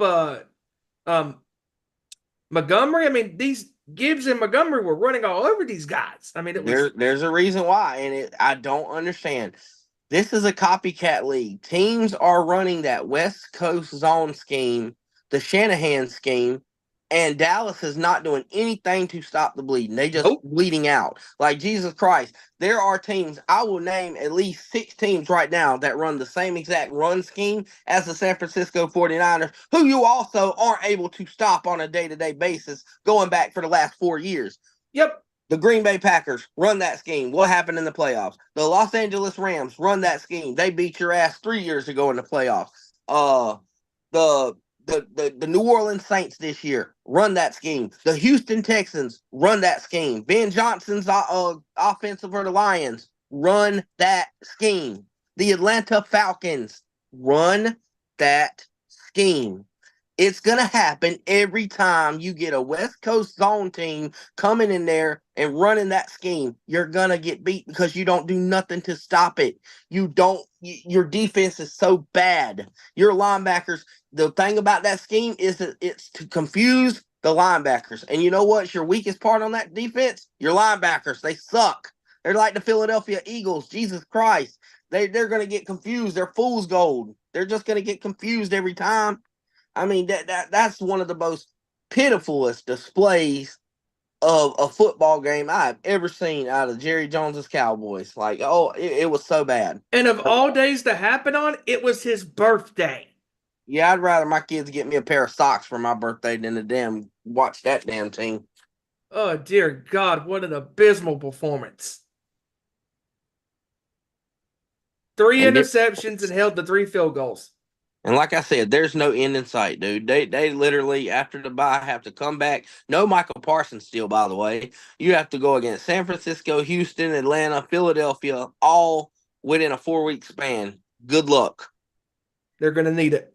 Montgomery. I mean, these Gibbs and Montgomery were running all over these guys. I mean,
there's a reason why, and I don't understand. This is a copycat league. Teams are running that West Coast zone scheme, the Shanahan scheme, and Dallas is not doing anything to stop the bleeding. They just bleeding out. Like, Jesus Christ. There are teams, I will name at least 6 teams right now that run the same exact run scheme as the San Francisco 49ers, who you also aren't able to stop on a day-to-day basis going back for the last 4 years.
Yep.
The Green Bay Packers run that scheme. What happened in the playoffs? The Los Angeles Rams run that scheme. They beat your ass 3 years ago in the playoffs. The New Orleans Saints this year run that scheme. The Houston Texans run that scheme. Ben Johnson's offensive for the Lions run that scheme. The Atlanta Falcons run that scheme. It's going to happen every time you get a West Coast zone team coming in there and running that scheme. You're going to get beat because you don't do nothing to stop it. Your defense is so bad. Your linebackers, the thing about that scheme is that it's to confuse the linebackers. And you know what's your weakest part on that defense? Your linebackers. They suck. They're like the Philadelphia Eagles. Jesus Christ. They're going to get confused. They're fool's gold. They're just going to get confused every time. I mean, that's one of the most pitifulest displays of a football game I've ever seen out of Jerry Jones's Cowboys. Like, it was so bad.
And of all days to happen on, it was his birthday.
Yeah, I'd rather my kids get me a pair of socks for my birthday than to watch that damn team.
Oh, dear God, what an abysmal performance. 3 interceptions and held the 3 field goals.
And like I said, there's no end in sight, dude. They literally, after the bye, have to come back. No Michael Parsons still, by the way. You have to go against San Francisco, Houston, Atlanta, Philadelphia, all within a 4-week span. Good luck.
They're going to need it.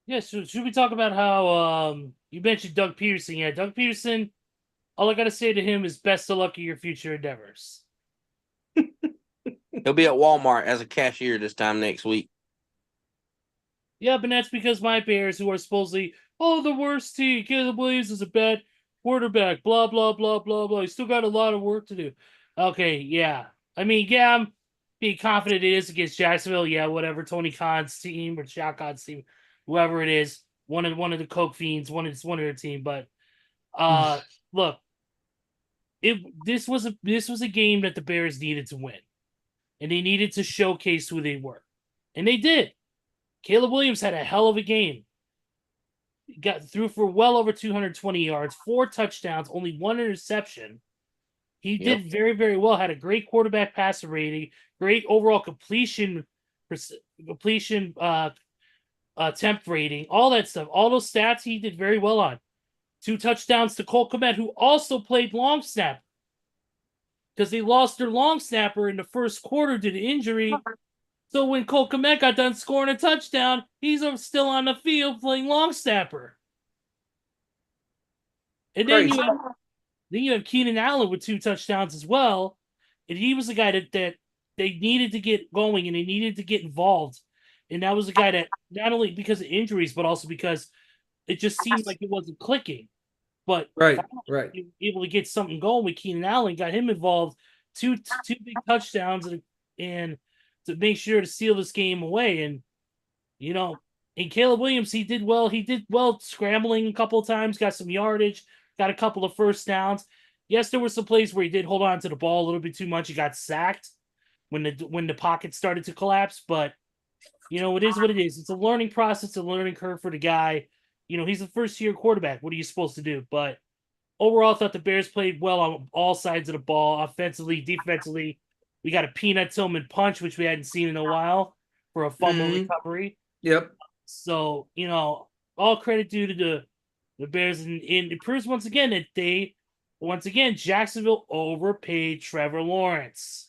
Yeah, so should we talk about how you mentioned Doug Peterson? Yeah, Doug Peterson, all I got to say to him is best of luck in your future endeavors.
He'll be at Walmart as a cashier this time next week.
Yeah, but that's because my Bears, who are supposedly, the worst team, Caleb Williams is a bad quarterback, blah, blah, blah, blah, blah. He's still got a lot of work to do. Okay, yeah. I mean, yeah, I'm being confident it is against Jacksonville. Yeah, whatever. Tony Khan's team or Shaq Khan's team, whoever it is, one of the Coke Fiends, one of their team. But look, this was a game that the Bears needed to win. And they needed to showcase who they were. And they did. Caleb Williams had a hell of a game. He got through for well over 220 yards, 4 touchdowns, only 1 interception. He did very, very well. Had a great quarterback passer rating, great overall completion attempt rating, all that stuff. All those stats he did very well on. 2 touchdowns to Cole Kmet, who also played long snap. Because they lost their long snapper in the first quarter due to injury. So when Cole Kmet got done scoring a touchdown, he's still on the field playing long snapper. And then you have Keenan Allen with 2 touchdowns as well. And he was the guy that they needed to get going and they needed to get involved. And that was a guy that not only because of injuries, but also because it just seemed like it wasn't clicking. But
right.
Able to get something going with Keenan Allen, got him involved, two big touchdowns and to make sure to seal this game away. And and Caleb Williams, he did well. He did well scrambling a couple of times, got some yardage, got a couple of first downs. Yes, there were some plays where he did hold on to the ball a little bit too much. He got sacked when the pocket started to collapse, but it is what it is. It's a learning process, a learning curve for the guy. He's a first-year quarterback. What are you supposed to do? But overall, I thought the Bears played well on all sides of the ball, offensively, defensively. We got a Peanut Tillman punch, which we hadn't seen in a while, for a fumble recovery.
Yep.
So, all credit due to the Bears. And it proves once again that Jacksonville overpaid Trevor Lawrence.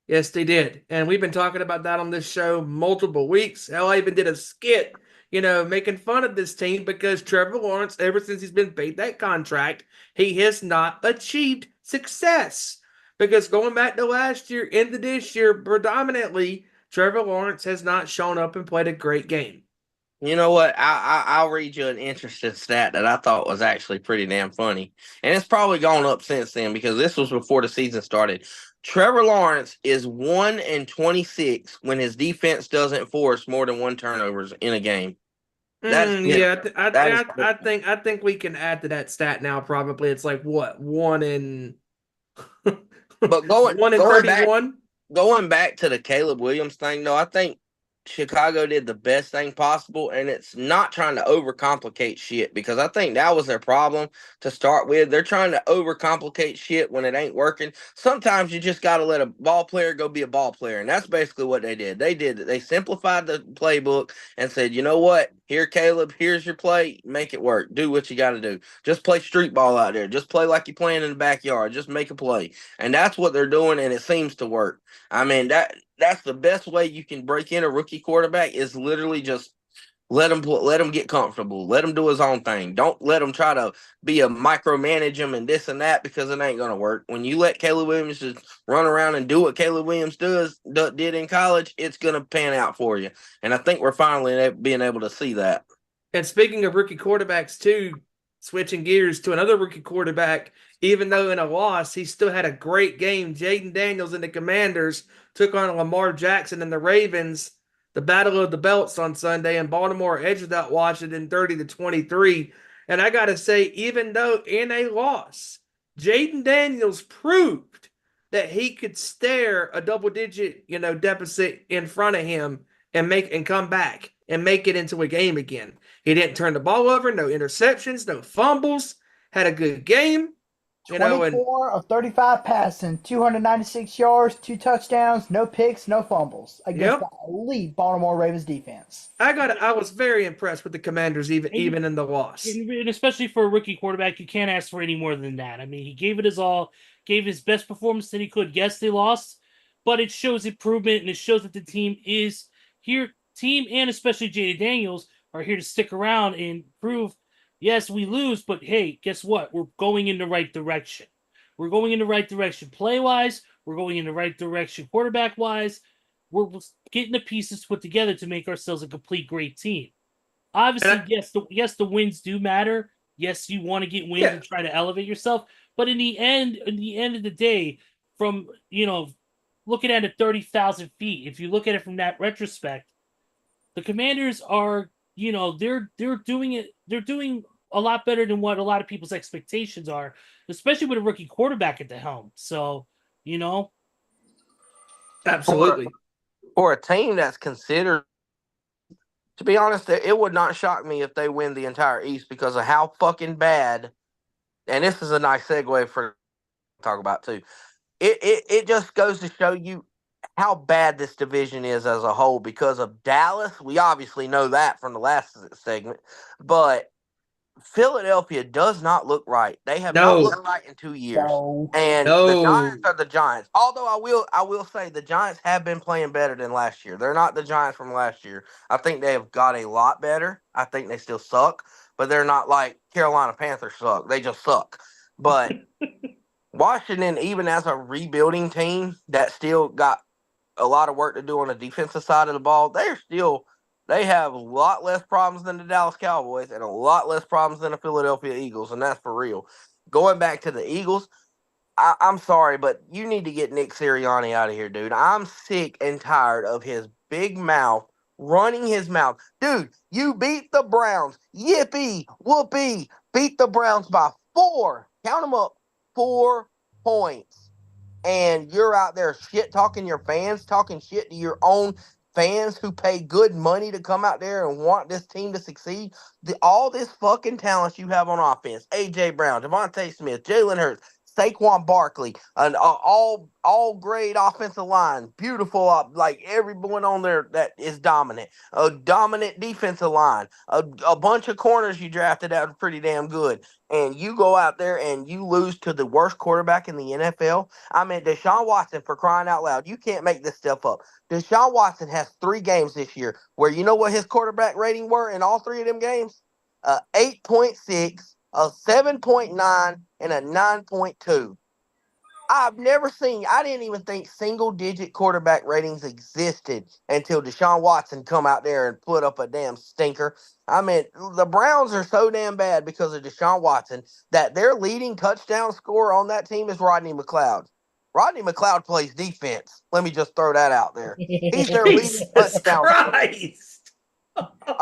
Yes, they did. And we've been talking about that on this show multiple weeks. Hell, I even did a skit making fun of this team because Trevor Lawrence, ever since he's been paid that contract, he has not achieved success. Because going back to last year into this year, predominantly, Trevor Lawrence has not shown up and played a great game.
You know what? I'll read you an interesting stat that I thought was actually pretty damn funny. And it's probably gone up since then because this was before the season started. Trevor Lawrence is 1-26 when his defense doesn't force more than 1 turnovers in a game.
I think we can add to that stat now. Probably it's like what 1 in.
But going
31.
Going back to the Caleb Williams thing, though, I think Chicago did the best thing possible, and it's not trying to overcomplicate shit because I think that was their problem to start with. They're trying to overcomplicate shit when it ain't working. Sometimes you just got to let a ball player go be a ball player, and that's basically what they did. They simplified the playbook and said, you know what? Here, Caleb, here's your play. Make it work. Do what you got to do. Just play street ball out there. Just play like you're playing in the backyard. Just make a play. And that's what they're doing, and it seems to work. I mean, that's the best way you can break in a rookie quarterback is literally just let him get comfortable. Let him do his own thing. Don't let him try to be a micromanage him and this and that because it ain't going to work. When you let Caleb Williams just run around and do what Caleb Williams did in college, it's going to pan out for you. And I think we're finally being able to see that.
And speaking of rookie quarterbacks too, switching gears to another rookie quarterback, even though in a loss, he still had a great game. Jaden Daniels and the Commanders took on Lamar Jackson and the Ravens, the Battle of the Belts on Sunday, and Baltimore edged out Washington 30-23. And I got to say, even though in a loss, Jaden Daniels proved that he could stare a double-digit, deficit in front of him and come back and make it into a game again. He didn't turn the ball over, no interceptions, no fumbles, had a good game. And
24 of 35 passing, 296 yards, 2 touchdowns, no picks, no fumbles against
yep,
the elite Baltimore Ravens defense.
I was very impressed with the Commanders, even in the loss.
And especially for a rookie quarterback, you can't ask for any more than that. I mean, he gave it his all, gave his best performance that he could. Yes, they lost, but it shows improvement and it shows that the team is here. Team and especially Jay Daniels are here to stick around and prove. Yes, we lose, but hey, guess what? We're going in the right direction. We're going in the right direction play wise. We're going in the right direction quarterback wise. We're getting the pieces put together to make ourselves a complete great team. Obviously, yes, the wins do matter. Yes, you want to get wins and try to elevate yourself, but in the end of the day, from looking at it 30,000 feet, if you look at it from that retrospect, the Commanders are they're doing it. They're doing a lot better than what a lot of people's expectations are, especially with a rookie quarterback at the helm. So
absolutely.
For a team that's considered, to be honest, it would not shock me if they win the entire East because of how fucking bad. And this is a nice segue for to talk about too. It just goes to show you how bad this division is as a whole because of Dallas. We obviously know that from the last segment, but Philadelphia does not look right. They have not looked right in 2 years.
No.
And the Giants are the Giants. Although I will say the Giants have been playing better than last year. They're not the Giants from last year. I think they have got a lot better. I think they still suck, but they're not like Carolina Panthers suck. They just suck. But Washington, even as a rebuilding team that still got a lot of work to do on the defensive side of the ball, they have a lot less problems than the Dallas Cowboys and a lot less problems than the Philadelphia Eagles, and that's for real. Going back to the Eagles, I'm sorry, but you need to get Nick Sirianni out of here, dude. I'm sick and tired of his big mouth running his mouth. Dude, you beat the Browns. Yippee, whoopee. Beat the Browns by 4. Count them up. 4 points. And you're out there shit talking your fans, talking shit to your own fans who pay good money to come out there and want this team to succeed. All this fucking talent you have on offense, A.J. Brown, Devontae Smith, Jalen Hurts, Saquon Barkley, an all grade offensive line, beautiful, like everyone on there that is dominant. A dominant defensive line, a bunch of corners you drafted out pretty damn good, and you go out there and you lose to the worst quarterback in the NFL. I mean, Deshaun Watson, for crying out loud, you can't make this stuff up. Deshaun Watson has 3 games this year where you know what his quarterback rating were in all 3 of them games? 8.6, a 7.9, and a 9.2. I didn't even think single-digit quarterback ratings existed until Deshaun Watson come out there and put up a damn stinker. I mean, the Browns are so damn bad because of Deshaun Watson that their leading touchdown scorer on that team is Rodney McLeod. Rodney McLeod plays defense. Let me just throw that out there. He's their leading touchdown scorer.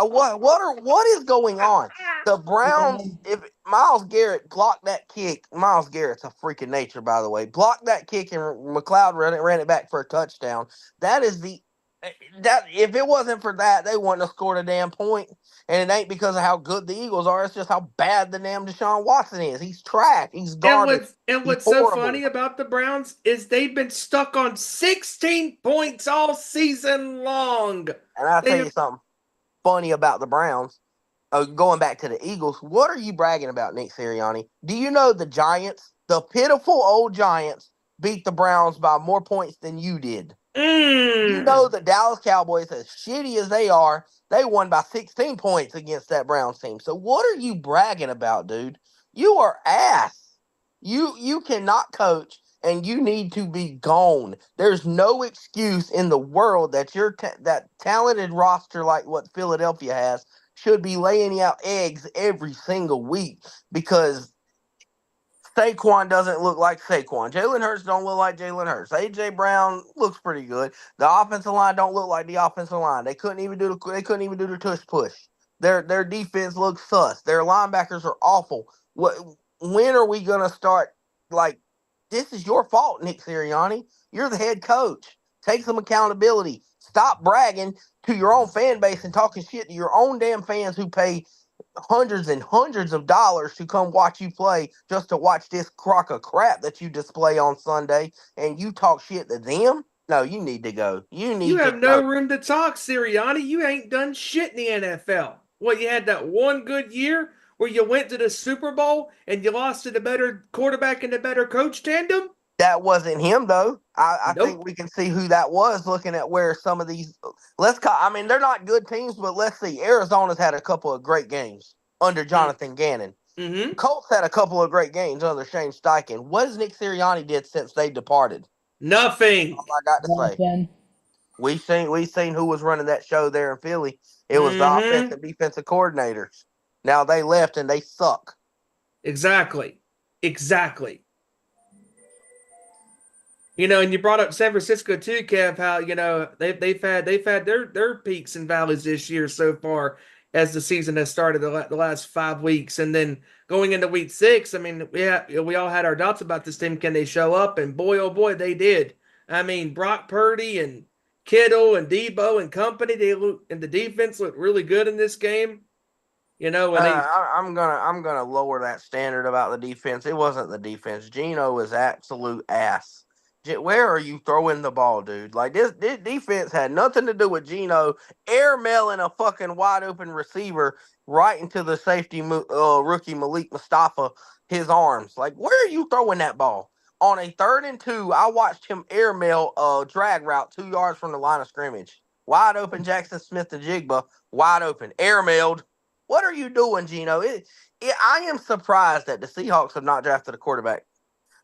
What is going on? The Browns, if Myles Garrett blocked that kick, Myles Garrett's a freak of nature, by the way. Blocked that kick and McLeod ran it back for a touchdown. If it wasn't for that, they wouldn't have scored a damn point. And it ain't because of how good the Eagles are. It's just how bad the damn Deshaun Watson is. He's trash. He's garbage.
And what's so funny about the Browns is they've been stuck on 16 points all season long.
And I'll tell you something funny about the Browns. Going back to the Eagles, what are you bragging about, Nick Sirianni? Do you know the Giants, the pitiful old Giants, beat the Browns by more points than you did? You know the Dallas Cowboys, as shitty as they are, they won by 16 points against that Browns team. So what are you bragging about, dude? You are ass. You cannot coach, and you need to be gone. There's no excuse in the world that that talented roster like what Philadelphia has should be laying out eggs every single week because Saquon doesn't look like Saquon. Jalen Hurts don't look like Jalen Hurts. A.J. Brown looks pretty good. The offensive line don't look like the offensive line. They couldn't even do the tush push. Their defense looks sus. Their linebackers are awful. When are we gonna start? Like, this is your fault, Nick Sirianni. You're the head coach. Take some accountability. Stop bragging to your own fan base and talking shit to your own damn fans who pay hundreds and hundreds of dollars to come watch you play just to watch this crock of crap that you display on Sunday, and you talk shit to them? No, you need to go. You
You
need to
have no
go.
room to talk, Sirianni. You ain't done shit in the NFL. Well, you had that one good year where you went to the Super Bowl and you lost to the better quarterback and the better coach tandem?
That wasn't him though. I think
Nope.
we can see who that was looking at where some of these let's call I mean they're not good teams, but let's see. Arizona's had a couple of great games under Jonathan Gannon.
Mm-hmm.
Colts had a couple of great games under Shane Steichen. What has Nick Sirianni did since they departed?
Nothing.
All I got to say.
Nothing.
We seen who was running that show there in Philly. It was the
Mm-hmm.
offensive defensive coordinators. Now they left and they suck.
Exactly. And you brought up San Francisco too, Kev. How they've had their peaks and valleys this year so far as the season has started the last 5 weeks, and then going into week 6. I mean, we all had our doubts about this team. Can they show up? And boy, oh boy, they did. I mean, Brock Purdy and Kittle and Debo and company, and the defense looked really good in this game. And
I'm gonna lower that standard about the defense. It wasn't the defense. Geno is absolute ass. Where are you throwing the ball, dude? Like this defense had nothing to do with Geno airmailing a fucking wide open receiver right into the safety rookie Malik Mustafa his arms. Like where are you throwing that ball? On a 3rd and 2, I watched him airmail a drag route 2 yards from the line of scrimmage. Wide open, Jackson Smith and Jigba, wide open, airmailed. What are you doing, Geno? I am surprised that the Seahawks have not drafted a quarterback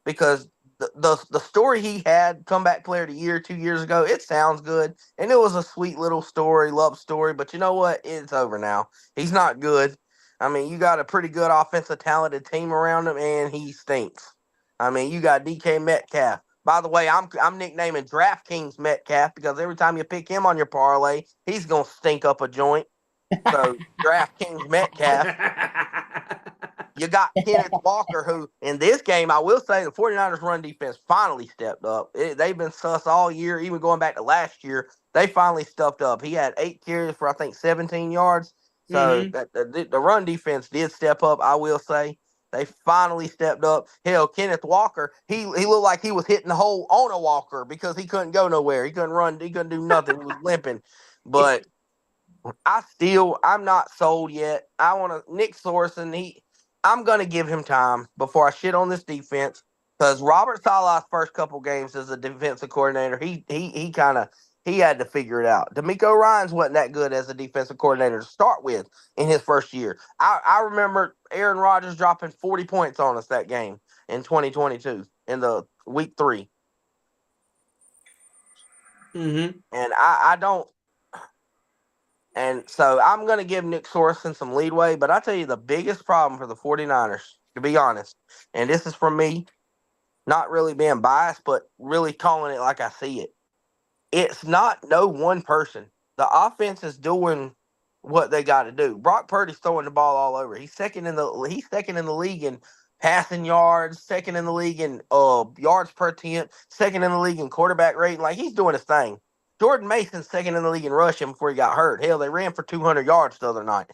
because the story he had, comeback player of the year 2 years ago, it sounds good. And it was a sweet little story, love story. But you know what? It's over now. He's not good. I mean, you got a pretty good offensive talented team around him, and he stinks. I mean, you got DK Metcalf. By the way, I'm nicknaming DraftKings Metcalf because every time you pick him on your parlay, he's going to stink up a joint. So DraftKings Metcalf. You got Kenneth Walker, who in this game, I will say the 49ers run defense finally stepped up. They've been sus all year, even going back to last year. They finally stepped up. He had 8 carries for, I think, 17 yards. So the run defense did step up, I will say. They finally stepped up. Hell, Kenneth Walker, he looked like he was hitting the hole on a walker because he couldn't go nowhere. He couldn't run. He couldn't do nothing. He was limping. But I'm not sold yet. Nick Sorsen, I'm going to give him time before I shit on this defense because Robert Sala's first couple games as a defensive coordinator, he had to figure it out. D'Amico Ryans wasn't that good as a defensive coordinator to start with in his first year. I remember Aaron Rodgers dropping 40 points on us that game in 2022 in the week 3.
Mm-hmm.
And I don't. And so I'm going to give Nick Sorsen some leadway, but I tell you the biggest problem for the 49ers, to be honest, and this is from me, not really being biased, but really calling it like I see it. It's not no one person. The offense is doing what they got to do. Brock Purdy's throwing the ball all over. He's second in the league in passing yards, second in the league in yards per attempt, second in the league in quarterback rating. Like he's doing his thing. Jordan Mason's second in the league in rushing before he got hurt. Hell, they ran for 200 yards the other night.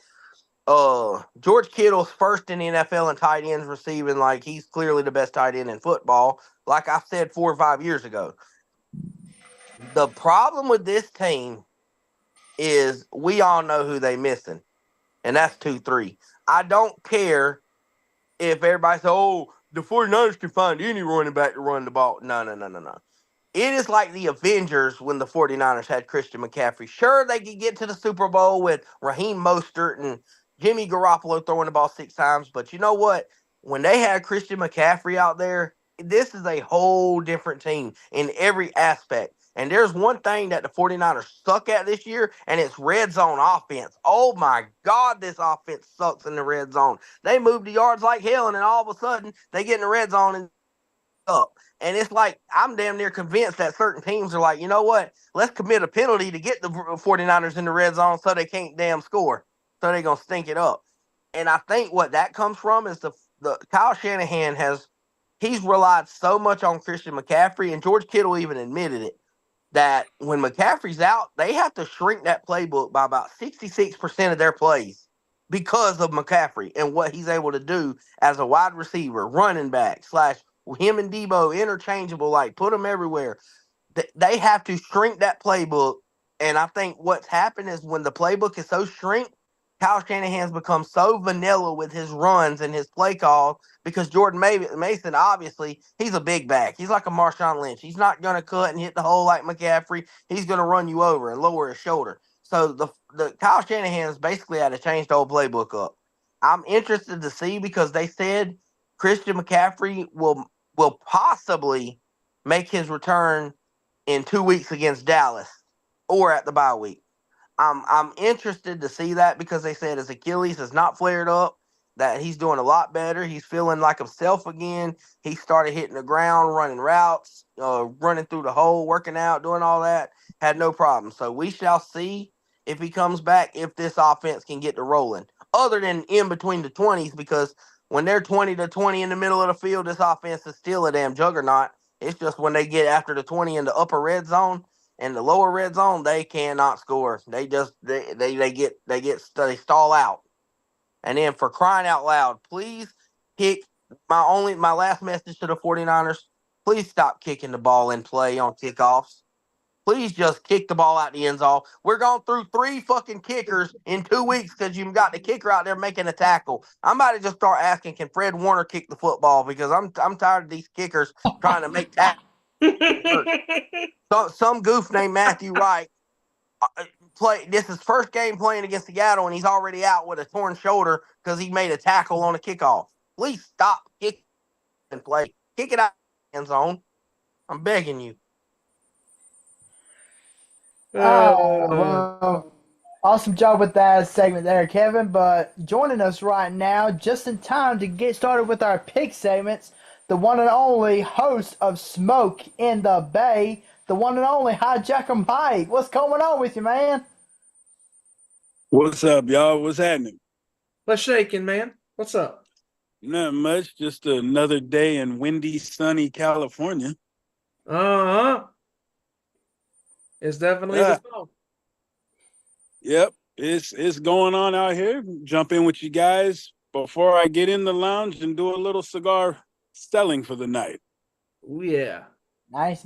George Kittle's first in the NFL in tight ends receiving. Like he's clearly the best tight end in football. Like I said 4 or 5 years ago. The problem with this team is we all know who they missing, and that's 2-3. I don't care if everybody says, "Oh, the 49ers can find any running back to run the ball." No. It is like the Avengers when the 49ers had Christian McCaffrey. Sure, they could get to the Super Bowl with Raheem Mostert and Jimmy Garoppolo throwing the ball 6 times. But you know what? When they had Christian McCaffrey out there, this is a whole different team in every aspect. And there's one thing that the 49ers suck at this year, and it's red zone offense. Oh, my God, this offense sucks in the red zone. They move the yards like hell, and then all of a sudden, they get in the red zone and up. And it's like, I'm damn near convinced that certain teams are like, you know what? Let's commit a penalty to get the 49ers in the red zone so they can't damn score. So they're going to stink it up. And I think what that comes from is the Kyle Shanahan he's relied so much on Christian McCaffrey, and George Kittle even admitted it, that when McCaffrey's out, they have to shrink that playbook by about 66% of their plays because of McCaffrey and what he's able to do as a wide receiver, running back, / him and Debo interchangeable, like put them everywhere. They have to shrink that playbook. And I think what's happened is when the playbook is so shrink, Kyle Shanahan's become so vanilla with his runs and his play call because Jordan Mason, obviously, he's a big back. He's like a Marshawn Lynch. He's not going to cut and hit the hole like McCaffrey. He's going to run you over and lower his shoulder. So the Kyle Shanahan's basically had to change the whole playbook up. I'm interested to see because they said Christian McCaffrey will possibly make his return in 2 weeks against Dallas or at the bye week. I'm interested to see that because they said his Achilles has not flared up, that he's doing a lot better. He's feeling like himself again. He started hitting the ground, running routes, running through the hole, working out, doing all that. Had no problem. So we shall see if he comes back, if this offense can get to rolling. Other than in between the 20s, because when they're 20-20 in the middle of the field, this offense is still a damn juggernaut. It's just when they get after the 20 in the upper red zone and the lower red zone, they cannot score. They stall out. And then for crying out loud, please kick my last message to the 49ers, please stop kicking the ball in play on kickoffs. Please just kick the ball out the end zone. We're going through 3 fucking kickers in 2 weeks because you've got the kicker out there making a tackle. I'm about to just start asking, can Fred Warner kick the football? Because I'm tired of these kickers trying to make tackles. Some goof named Matthew Wright this is first game playing against Seattle, and he's already out with a torn shoulder because he made a tackle on a kickoff. Please stop kicking and play. Kick it out of the end zone. I'm begging you.
Well, awesome job with that segment there, Kevin. But joining us right now, just in time to get started with our pick segments, the one and only host of Smoke in the Bay, the one and only Hijacker Mike. What's going on with you, man?
What's up, y'all? What's happening?
What's shaking, man? What's up?
Not much. Just another day in windy, sunny California.
Uh-huh. It's definitely the snow.
Yep. It's going on out here. Jump in with you guys before I get in the lounge and do a little cigar selling for the night.
Oh, yeah.
Nice.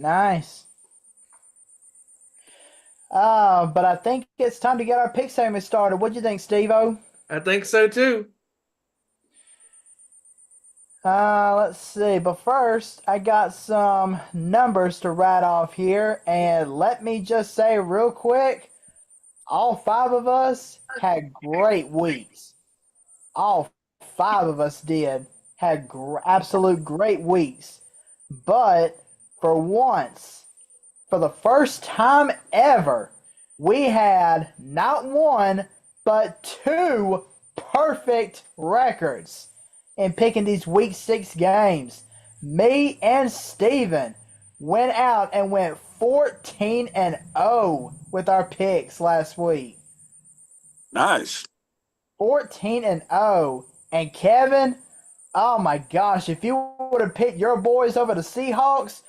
But I think it's time to get our pick segment started. What do you think, Steve-O?
I think so, too.
Let's see. But first, I got some numbers to write off here. And let me just say real quick, all 5 of us had great weeks. All 5 of us had absolute great weeks. But for once, for the first time ever, we had not 1, but 2 perfect records in picking these Week 6 games. Me and Steven went out and went 14-0 with our picks last week.
Nice.
14-0. And Kevin, oh my gosh, if you would have picked your boys over the Seahawks,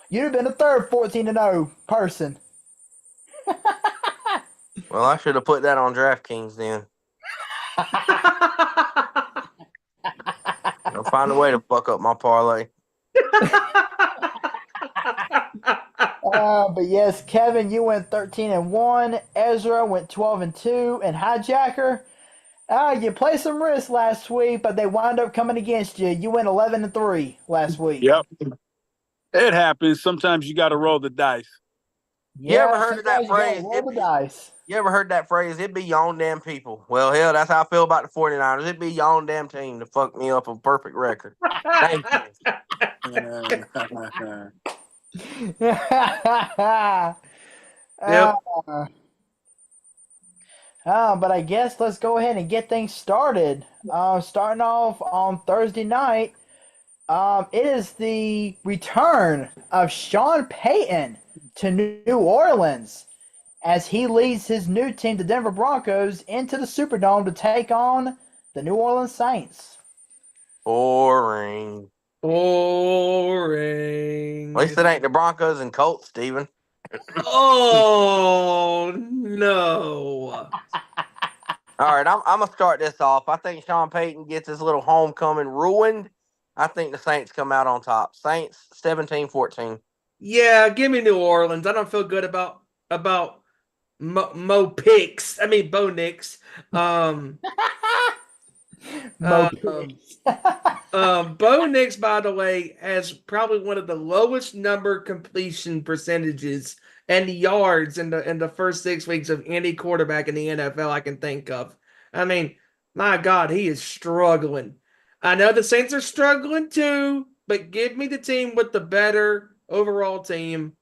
you'd have been the third 14-0 person.
Well, I should have put that on DraftKings then. I'll find a way to fuck up my parlay.
But yes, Kevin, you went 13-1. Ezra went 12-2, and Hijacker, you played some risk last week, but they wound up coming against you. You went 11-3 last week.
Yep. It happens. Sometimes you got to roll the dice.
You ever heard of that phrase?
Roll the dice.
You ever heard that phrase? It be your own damn people. Well, hell, that's how I feel about the 49ers. It be your own damn team to fuck me up a perfect record. Thank you.
Yep.
But I guess let's go ahead and get things started. Starting off on Thursday night, it is the return of Sean Payton to New Orleans as he leads his new team, the Denver Broncos, into the Superdome to take on the New Orleans Saints.
Boring.
Boring.
At least it ain't the Broncos and Colts, Steven.
Oh, no.
All right, I'm gonna start this off. I think Sean Payton gets his little homecoming ruined. I think the Saints come out on top. Saints 17-14.
Yeah, give me New Orleans. I don't feel good about Mo Picks. I mean Bo Nix.
Mo
Um, Bo Nix, by the way, has probably one of the lowest number completion percentages and yards in the first 6 weeks of any quarterback in the NFL I can think of. I mean, my God, he is struggling. I know the Saints are struggling too, but give me the team with the better overall team.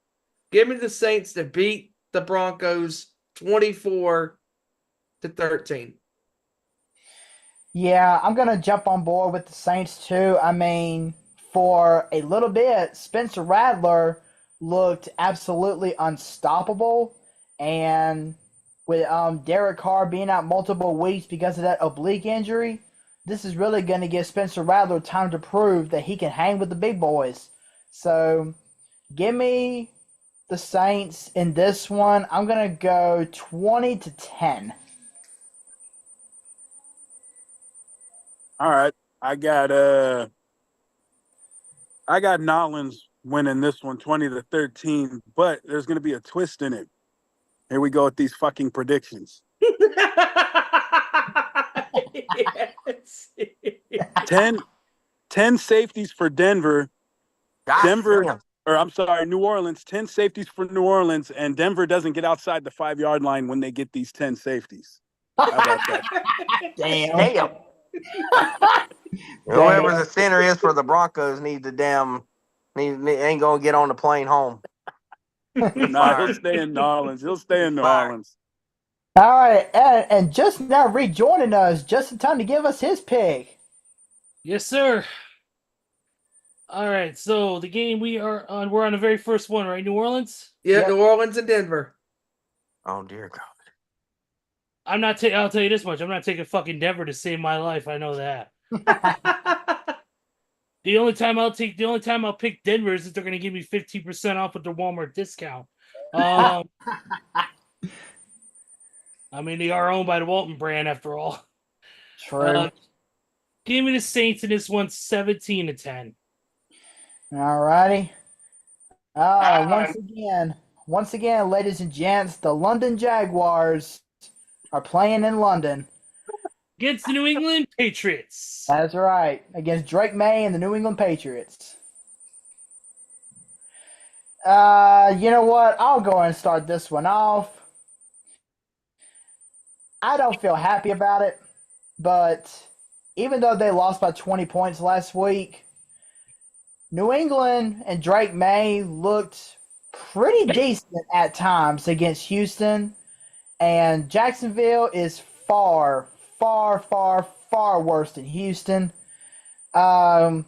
Give me the Saints to beat the Broncos 24-13.
Yeah, I'm gonna jump on board with the Saints too. I mean, for a little bit, Spencer Rattler looked absolutely unstoppable, and with Derek Carr being out multiple weeks because of that oblique injury, this is really gonna give Spencer Rattler time to prove that he can hang with the big boys. So, give me the Saints in this one. I'm gonna go 20-10.
All right. I got Nolans winning this one 20-13, but there's gonna be a twist in it. Here we go with these fucking predictions.
Yes.
10 safeties for Denver. New Orleans, 10 safeties for New Orleans, and Denver doesn't get outside the 5-yard line when they get these 10 safeties. How about that?
Damn.
Whoever the center is for the Broncos ain't gonna get on the plane home.
No, he'll stay in New Orleans. He'll stay in New Orleans.
All right, and just now rejoining us, just in time to give us his pick.
Yes, sir. All right, so the game we're on the very first one, right? New Orleans?
Yeah, New Orleans and Denver.
Oh, dear God.
I'll tell you this much. I'm not taking fucking Denver to save my life. I know that. The only time I'll pick Denver is if they're going to give me 15% off with their Walmart discount. I mean, they are owned by the Walton brand after all.
True.
Give me the Saints in this one, 17-10.
All righty. Once again, ladies and gents, the London Jaguars are playing in London.
Against the New England Patriots.
That's right. Against Drake May and the New England Patriots. You know what? I'll go and start this one off. I don't feel happy about it, but even though they lost by 20 points last week, New England and Drake May looked pretty decent at times against Houston, and Jacksonville is far, far, far, far worse than Houston. I'm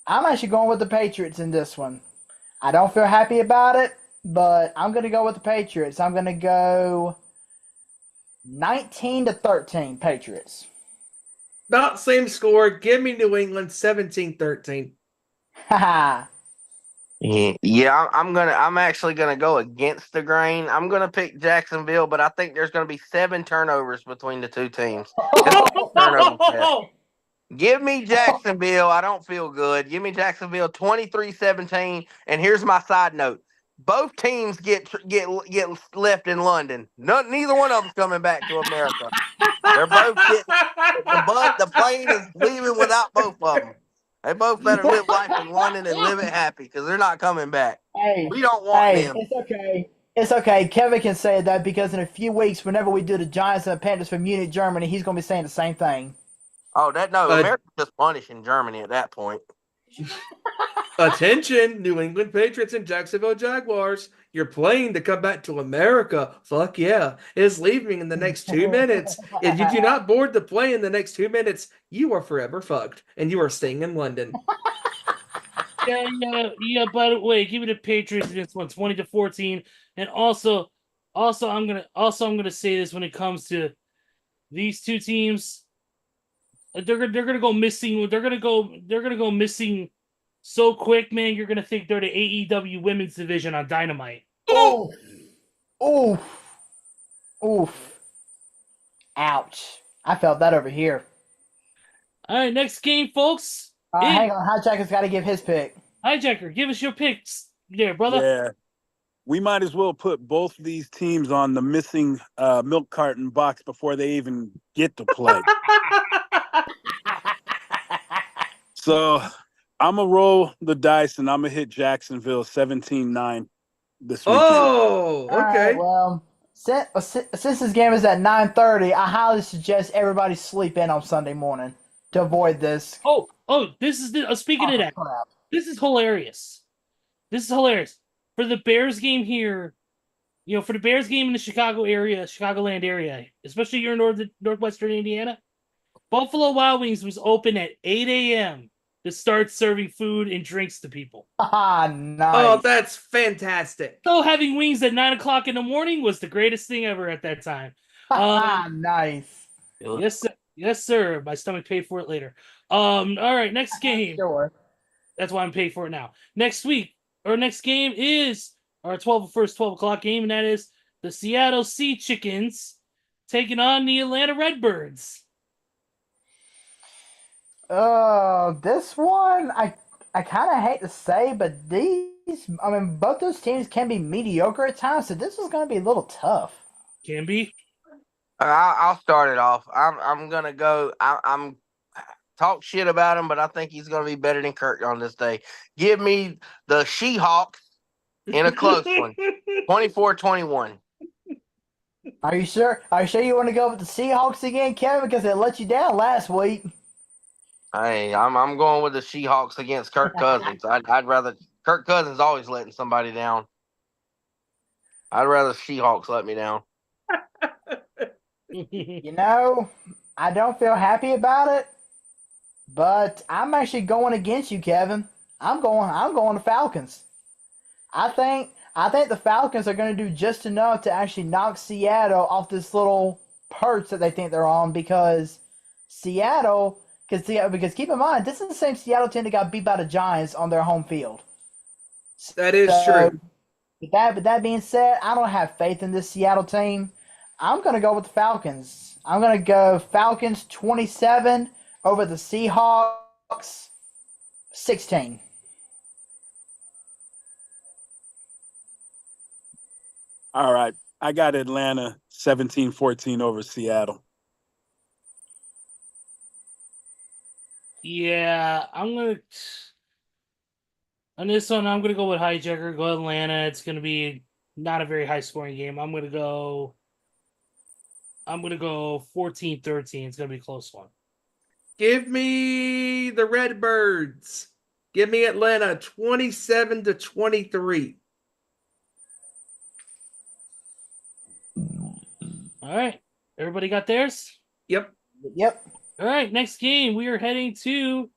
actually going with the Patriots in this one. I don't feel happy about it, but I'm going to go with the Patriots. I'm going to go 19-13 Patriots.
About same score. Give me New England 17-13.
Haha.
Yeah, I'm actually gonna go against the grain. I'm gonna pick Jacksonville, but I think there's gonna be 7 turnovers between the two teams. Give me Jacksonville. I don't feel good. Give me Jacksonville 23-17. And here's my side note: both teams get left in London. Neither one of them's coming back to America. They're both the plane is leaving without both of them. They both better live life in London and live it happy because they're not coming back.
Hey,
We don't want them.
It's okay. It's okay. Kevin can say that because in a few weeks, whenever we do the Giants and the Panthers from Munich, Germany, he's going to be saying the same thing.
Oh, America's just punishing Germany at that point.
Attention, New England Patriots and Jacksonville Jaguars. Your plane to come back to America, fuck yeah, is leaving in the next 2 minutes. If you do not board the plane in the next 2 minutes, you are forever fucked, and you are staying in London.
Yeah. By the way, give me the Patriots in this one, 20-14. And also, I'm gonna say this when it comes to these two teams. They're gonna go missing. They're gonna go missing so quick, man. You're gonna think they're the AEW Women's Division on Dynamite.
Oof. Oof. Ouch. I felt that over here.
All right, next game, folks.
Hang on, Hijacker's got to give his pick.
Hijacker, give us your picks there, brother.
Yeah. We might as well put both these teams on the missing milk carton box before they even get to play. So I'm going to roll the dice and I'm going to hit Jacksonville 17-9 this weekend.
Oh,
All
okay.
right, well, since this game is at 9:30, I highly suggest everybody sleep in on Sunday morning to avoid this.
Oh, this is speaking of that.
Crap.
This is hilarious. For the Bears game here, for the Bears game in the Chicagoland area, especially here in northwestern Indiana, Buffalo Wild Wings was open at 8 a.m. to start serving food and drinks to people.
Nice.
Oh, that's fantastic.
So having wings at 9 o'clock in the morning was the greatest thing ever at that time.
Nice.
Yes, sir. My stomach paid for it later. All right, next game.
Sure.
That's why I'm paid for it now. Next game is our 12 o'clock game, and that is the Seattle Sea Chickens taking on the Atlanta Redbirds.
This one, I kind of hate to say, but both those teams can be mediocre at times, so this is going to be a little tough.
Can be.
I'll start it off. I'm gonna go. I'm talk shit about him, but I think he's gonna be better than Kirk on this day. Give me the She-Hawks in a close one, 24-21.
Are you sure? Are you sure you want to go with the Seahawks again, Kevin? Because they let you down last week.
Hey, I'm going with the She-Hawks against Kirk Cousins. I'd rather Kirk Cousins always letting somebody down. I'd rather She-Hawks let me down.
I don't feel happy about it, but I'm actually going against you, Kevin. I'm going to Falcons. I think the Falcons are going to do just enough to actually knock Seattle off this little perch that they think they're on because keep in mind, this is the same Seattle team that got beat by the Giants on their home field.
That is true.
With that being said, I don't have faith in this Seattle team. I'm going to go with the Falcons. I'm going to go Falcons 27 over the Seahawks 16.
All right. I got Atlanta 17-14 over Seattle.
Yeah, on this one, I'm going to go with Hijacker, go Atlanta. It's going to be not a very high scoring game. I'm going to go 14-13. It's going to be a close one.
Give me the Redbirds. Give me Atlanta 27-23.
All right. Everybody got theirs?
Yep.
All right. Next game, we are heading to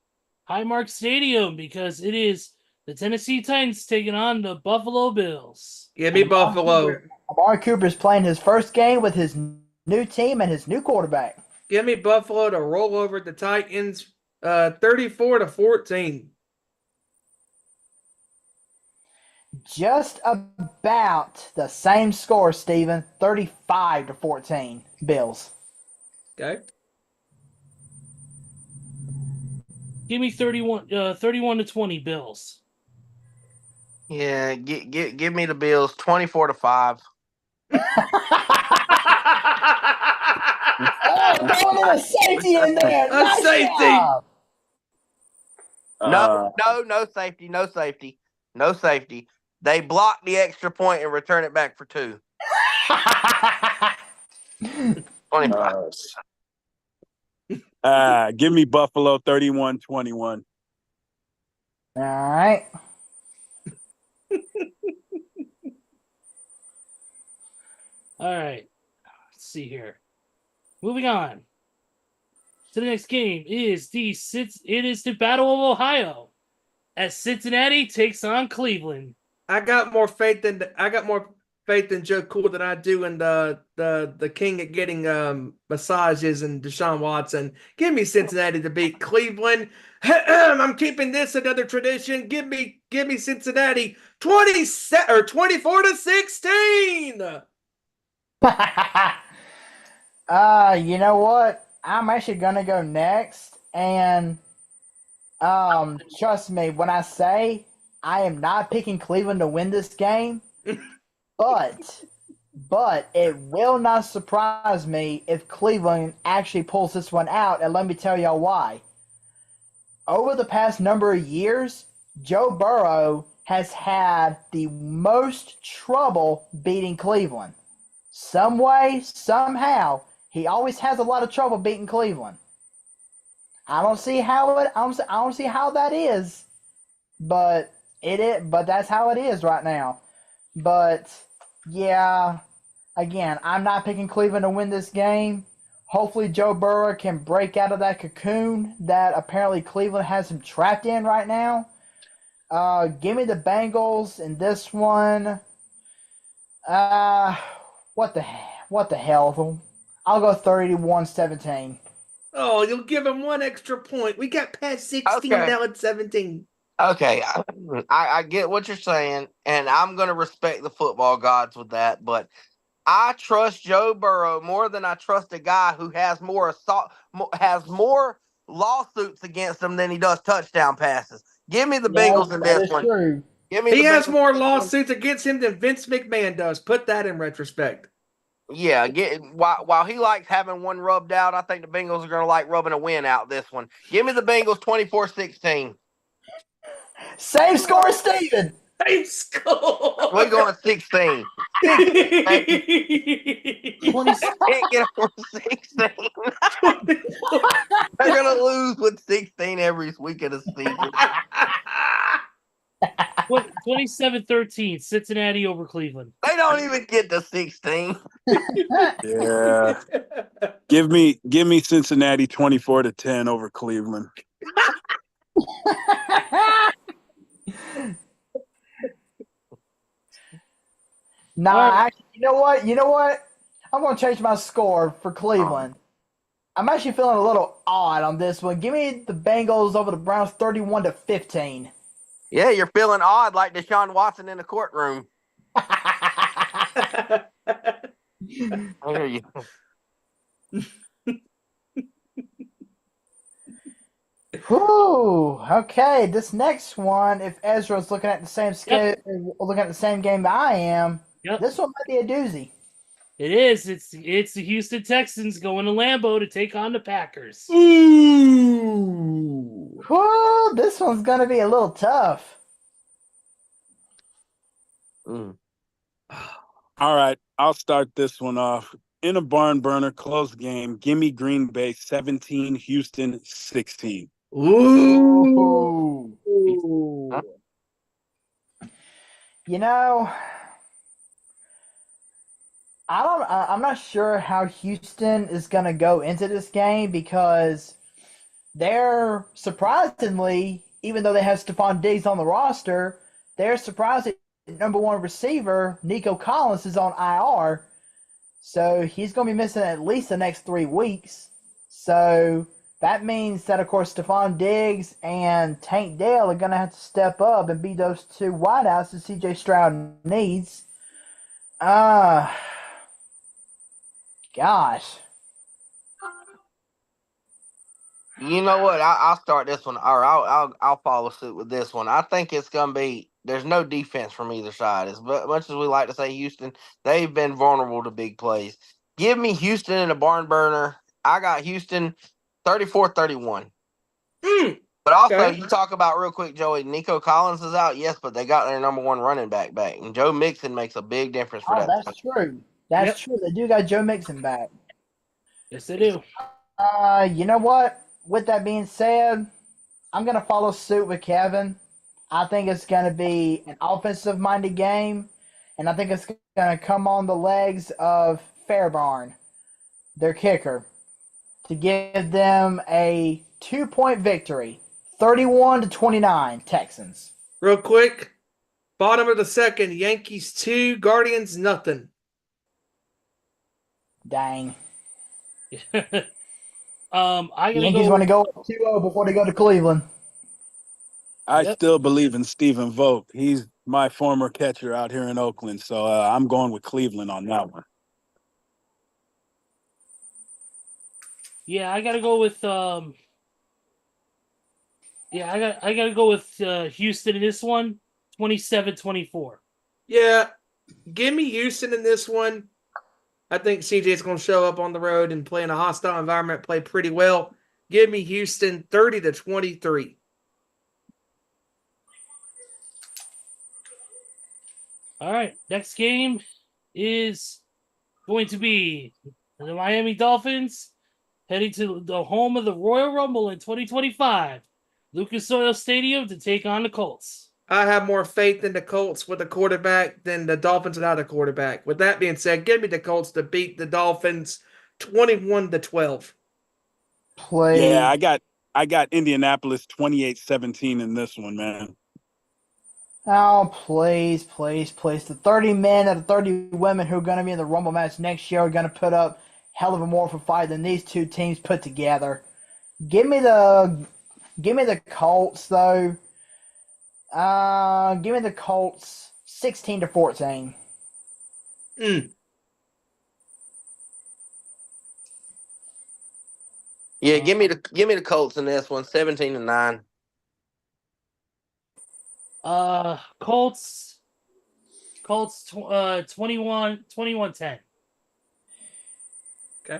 Highmark Stadium because it is the Tennessee Titans taking on the Buffalo Bills.
Give me Buffalo.
Amari Cooper's playing his first game with his new team and his new quarterback.
Give me Buffalo to roll over the Titans 34-14.
Just about the same score, Steven. 35-14, Bills.
Okay.
Give me 31-20 Bills.
Yeah, give me the Bills 24-5.
Throwing a safety in there. Nice
safety.
job.
No safety. They block the extra point and return it back for 2. 25.
Give me Buffalo 31-21.
All right.
All right. Let's see here. Moving on to the next game is the Battle of Ohio as Cincinnati takes on Cleveland.
I got more faith in Joe Cool than I do in the king at getting massages and Deshaun Watson. Give me Cincinnati to beat Cleveland. I'm keeping this another tradition. Give me Cincinnati 24-16.
You know what? I'm actually gonna go next, and trust me when I say I am not picking Cleveland to win this game, but it will not surprise me if Cleveland actually pulls this one out, and let me tell y'all why. Over the past number of years, Joe Burrow has had the most trouble beating Cleveland. Some way, somehow, he always has a lot of trouble beating Cleveland. I don't see how that is, but but that's how it is right now. But yeah, again, I'm not picking Cleveland to win this game. Hopefully, Joe Burrow can break out of that cocoon that apparently Cleveland has him trapped in right now. Give me the Bengals in this one. Uh, what the hell? I'll go 31-17.
Oh, you'll give him one extra point. We got past 16,
Okay.
now it's 17.
Okay, I get what you're saying, and I'm going to respect the football gods with that, but I trust Joe Burrow more than I trust a guy who has more lawsuits against him than he does touchdown passes. Give me the Bengals in this one.
True.
Give me
He
the
has
Bengals
more
in this one.
lawsuits against him than Vince McMahon does. Put that in retrospect.
Yeah, while he likes having one rubbed out, I think the Bengals are going to like rubbing a win out this one. Give me the Bengals 24-16.
Same score as Steven.
Same score.
We're going to 16. 16. Can't get over 16. They're going to lose with 16 every week of the season.
27-13, Cincinnati over Cleveland.
They don't even get to 16.
Yeah. Give me Cincinnati 24-10 over Cleveland.
Actually, you know what? I'm going to change my score for Cleveland. I'm actually feeling a little odd on this one. Give me the Bengals over the Browns 31-15.
Yeah, you're feeling odd like Deshaun Watson in the courtroom. I hear you.
Whew. Okay, this next one, if Ezra's looking at the same looking at the same game that I am, this one might be a doozy.
It is. It's the Houston Texans going to Lambeau to take on the Packers.
Ooh.
Whew, this one's gonna be a little tough.
Mm.
All right, I'll start this one off. In a barn burner, close game. Give me Green Bay 17, Houston 16.
Ooh.
You know, I'm not sure how Houston is gonna go into this game because they're surprisingly, even though they have Stephon Diggs on the roster, they're surprising number one receiver, Nico Collins, is on IR. So he's going to be missing at least the next 3 weeks. So that means that, of course, Stephon Diggs and Tank Dell are going to have to step up and be those two wideouts that CJ Stroud needs. Gosh.
You know what? I'll start this one, or I'll follow suit with this one. I think it's going to be. There's no defense from either side. As much as we like to say Houston, they've been vulnerable to big plays. Give me Houston in a barn burner. I got Houston 34-31. But also, you talk about real quick, Joey. Nico Collins is out, yes, but they got their number one running back, and Joe Mixon makes a big difference for that.
That's true. That's true. They do got Joe Mixon back.
Yes, they do.
You know what? With that being said, I'm going to follow suit with Kevin. I think it's going to be an offensive-minded game, and I think it's going to come on the legs of Fairbarn, their kicker, to give them a 2-point victory, 31-29 Texans.
Real quick, bottom of the second, Yankees 2, Guardians nothing.
Dang.
Yankees
want to go 2-0 before they go to Cleveland.
I still believe in Stephen Vogt. He's my former catcher out here in Oakland, so I'm going with Cleveland on that one.
Yeah, I gotta go with I gotta go with Houston in this one, 27-24.
Yeah, give me Houston in this one. I think CJ's going to show up on the road and play in a hostile environment, play pretty well. Give me Houston 30-23.
All right, next game is going to be the Miami Dolphins heading to the home of the Royal Rumble in 2025, Lucas Oil Stadium, to take on the Colts.
I have more faith in the Colts with a quarterback than the Dolphins without a quarterback. With that being said, give me the Colts to beat the Dolphins 21-12.
Please.
Yeah, I got Indianapolis 28-17 in this one, man.
Oh, please, please, please. The 30 men and the 30 women who are going to be in the Rumble match next year are going to put up hell of a more of a fight than these two teams put together. Give me the Colts though. Give me the Colts 16-14.
Yeah, give me the Colts in this one, 17-9.
Colts 21-10.
Okay.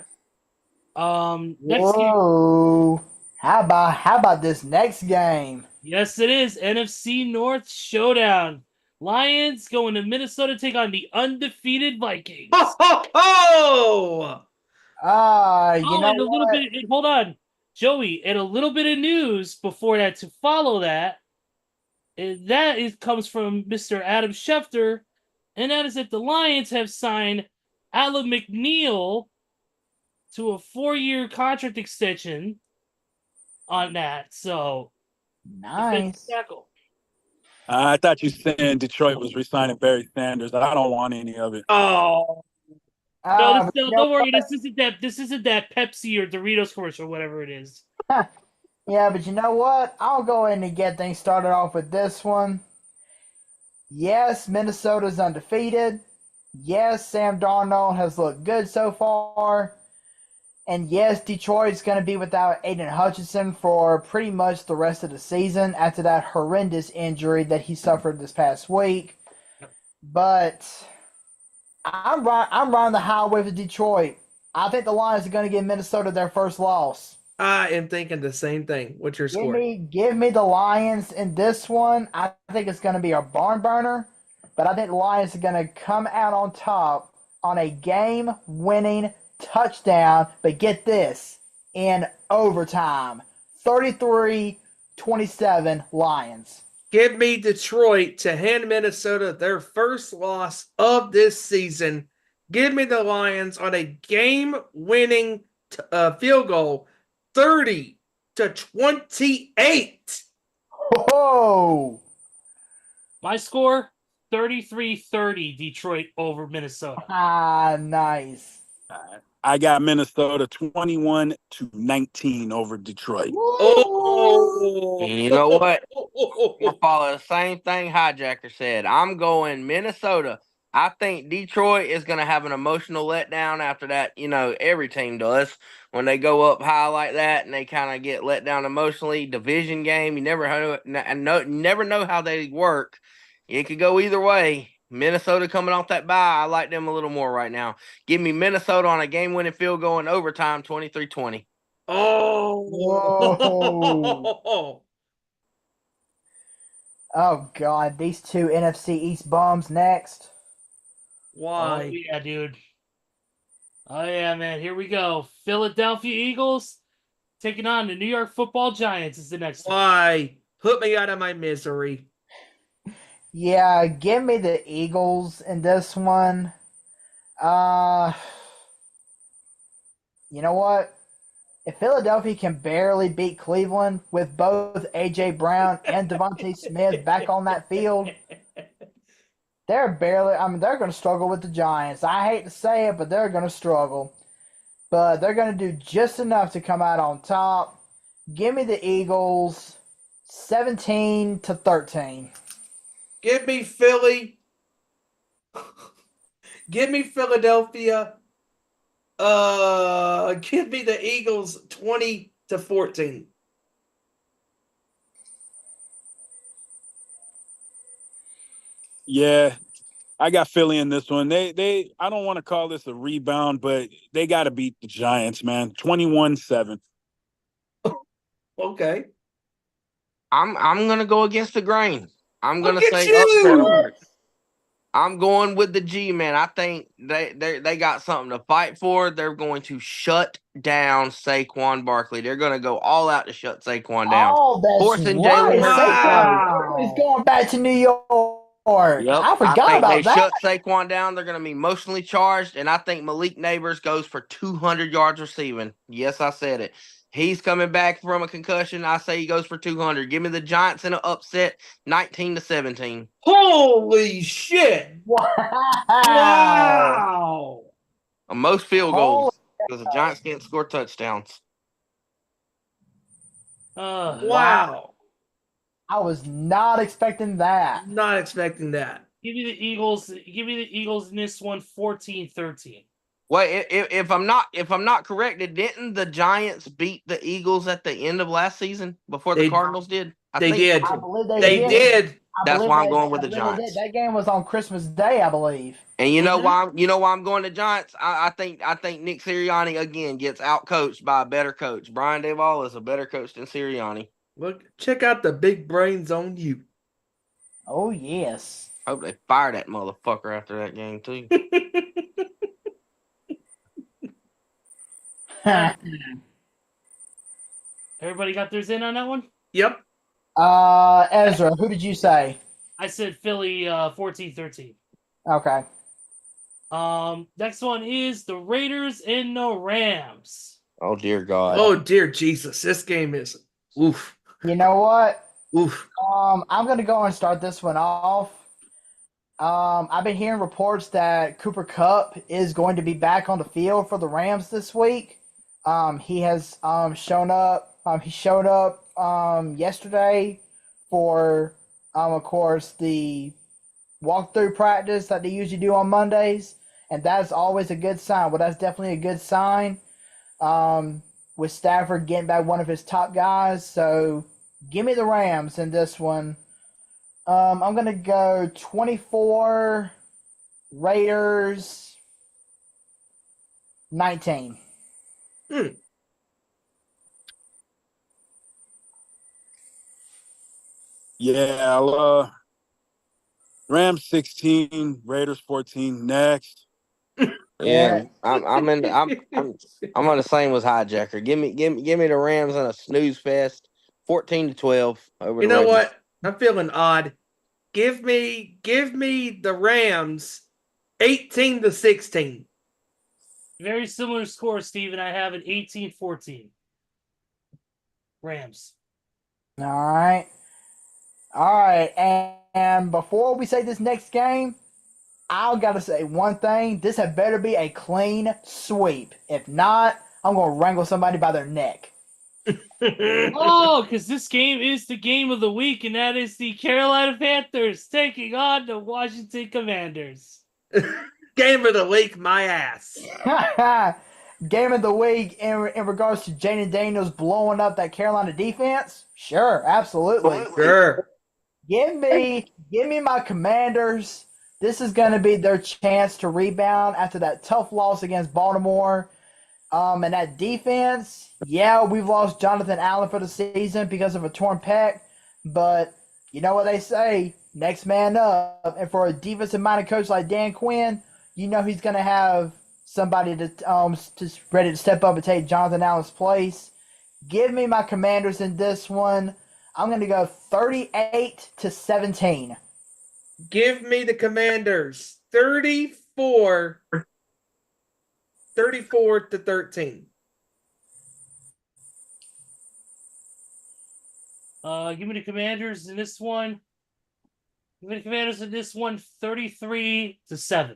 Next game.
Whoa. How about this next game?
Yes, it is NFC North Showdown. Lions going to Minnesota to take on the undefeated Vikings.
Ho, ho, ho!
You know
and a little
what?
bit. Hold on, Joey, and a little bit of news before that to follow that. Comes from Mr. Adam Schefter, and that is that the Lions have signed Alan McNeil to a 4-year contract extension on that. So,
Nice.
tackle.
I thought you saying Detroit was re-signing Barry Sanders. I don't want any of it.
Oh,
No,
You know
don't worry.
what?
This isn't that Pepsi or Doritos commercial, whatever it is.
Yeah, but you know what? I'll go ahead and get things started off with this one. Yes, Minnesota's undefeated. Yes, Sam Darnold has looked good so far. And yes, Detroit's going to be without Aiden Hutchinson for pretty much the rest of the season after that horrendous injury that he suffered this past week. But I'm riding the highway with Detroit. I think the Lions are going to give Minnesota their first loss.
I am thinking the same thing. What's your score?
Give me the Lions in this one. I think it's going to be a barn burner, but I think the Lions are going to come out on top on a game-winning touchdown. But get this, in overtime, 33-27 Lions.
Give me Detroit to hand Minnesota their first loss of this season. Give me the Lions on a game-winning field goal, 30-28.
Whoa!
My score, 33-30 Detroit over Minnesota.
Nice.
I got Minnesota 21-19 over Detroit.
Oh,
You know what? I'll follow the same thing Hijacker said. I'm going Minnesota. I think Detroit is going to have an emotional letdown after that. You know, every team does when they go up high like that and they kind of get let down emotionally. Division game, you never know how they work. It could go either way. Minnesota coming off that bye, I like them a little more right now. Give me Minnesota on a game-winning field goal in overtime, 23-20.
Oh.
Oh, God. These two NFC East bums next.
Why?
Oh, yeah, dude. Oh, yeah, man. Here we go. Philadelphia Eagles taking on the New York Football Giants is the next one.
Why? Put me out of my misery.
Yeah, give me the Eagles in this one. You know what? If Philadelphia can barely beat Cleveland with both A.J. Brown and Devontae Smith back on that field, they're going to struggle with the Giants. I hate to say it, but they're going to struggle. But they're going to do just enough to come out on top. Give me the Eagles 17-13.
Give me Philly. Give me Philadelphia Give me the Eagles 20-14.
Yeah, I got Philly in this one. They I don't want to call this a rebound, but they got to beat the Giants, man. 21-7.
Okay.
I'm gonna go against the grain. I'm gonna
Look at
say upset
you!
alert. I'm going with the G, man. I think they got something to fight for. They're going to shut down Saquon Barkley. They're going to go all out to shut Saquon down.
Oh, that's
Forcing
right.
Jalen Hurts to
Saquon is going back to New York.
Yep.
I forgot
think
about
they
that.
shut Saquon down. They're going to be emotionally charged, and I think Malik Neighbors goes for 200 yards receiving. Yes, I said it. He's coming back from a concussion. I say he goes for 200. Give me the Giants in an upset, 19-17.
Holy shit! Wow!
Most field
Holy
goals because the Giants can't score touchdowns.
Wow!
I was not expecting that.
Not expecting that.
Give me the Eagles. Give me the Eagles in this one, 14-13.
Wait, if I'm not corrected, didn't the Giants beat the Eagles at the end of last season before the Cardinals did?
They did.
I believe
They did.
That's why I'm going with the Giants.
That game was on Christmas Day, I believe.
And you know why? You know why I'm going to Giants? I think Nick Sirianni again gets outcoached by a better coach. Brian Daboll is a better coach than Sirianni.
Look, check out the big brains on you.
Oh yes.
Hope they fire that motherfucker after that game too.
Everybody got theirs in on that one?
Yep.
Ezra, who did you say?
I said Philly 14-13.
Okay.
Next one is the Raiders and the Rams.
Oh dear God.
Oh dear Jesus. This game is oof.
You know what?
Oof.
I'm gonna go and start this one off. I've been hearing reports that Cooper Kupp is going to be back on the field for the Rams this week. He has shown up. He showed up yesterday for, of course, the walkthrough practice that they usually do on Mondays, and that's always a good sign. Well, that's definitely a good sign. With Stafford getting back one of his top guys, so give me the Rams in this one. I'm gonna go 24 Raiders 19.
Yeah, Rams 16, Raiders 14. Next.
Yeah, I'm on the same as Hijacker. Give me the Rams in a snooze fest, 14-12 over
You
the
know
Raiders.
what? I'm feeling odd. Give me the Rams 18-16.
Very similar score, Steven. I have it 18-14. Rams.
All right. And before we say this next game, I've got to say one thing. This had better be a clean sweep. If not, I'm going to wrangle somebody by their neck.
Oh, because this game is the game of the week, and that is the Carolina Panthers taking on the Washington Commanders.
Game of the week, my ass.
Game of the week in regards to Jaden Daniels blowing up that Carolina defense? Sure, absolutely.
Sure.
Give me my Commanders. This is going to be their chance to rebound after that tough loss against Baltimore. And that defense, yeah, we've lost Jonathan Allen for the season because of a torn pec, but you know what they say, next man up. And for a defensive-minded coach like Dan Quinn, you know he's going to have somebody to ready to step up and take Jonathan Allen's place. Give me my Commanders in this one. I'm going to go 38-17.
Give me the Commanders 34-13.
Give me the Commanders in this one. Give me the Commanders in this one, 33-7.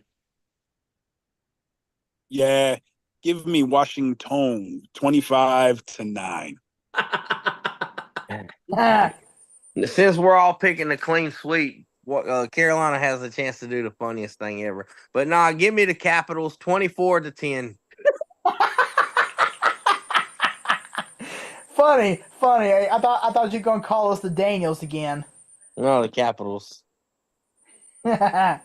Yeah, give me Washington 25-9.
Since we're all picking a clean sweep, Carolina has a chance to do the funniest thing ever. But nah, give me the Capitals 24-10.
funny. I thought you were gonna call us the Daniels again.
No, the Capitals.
Oh,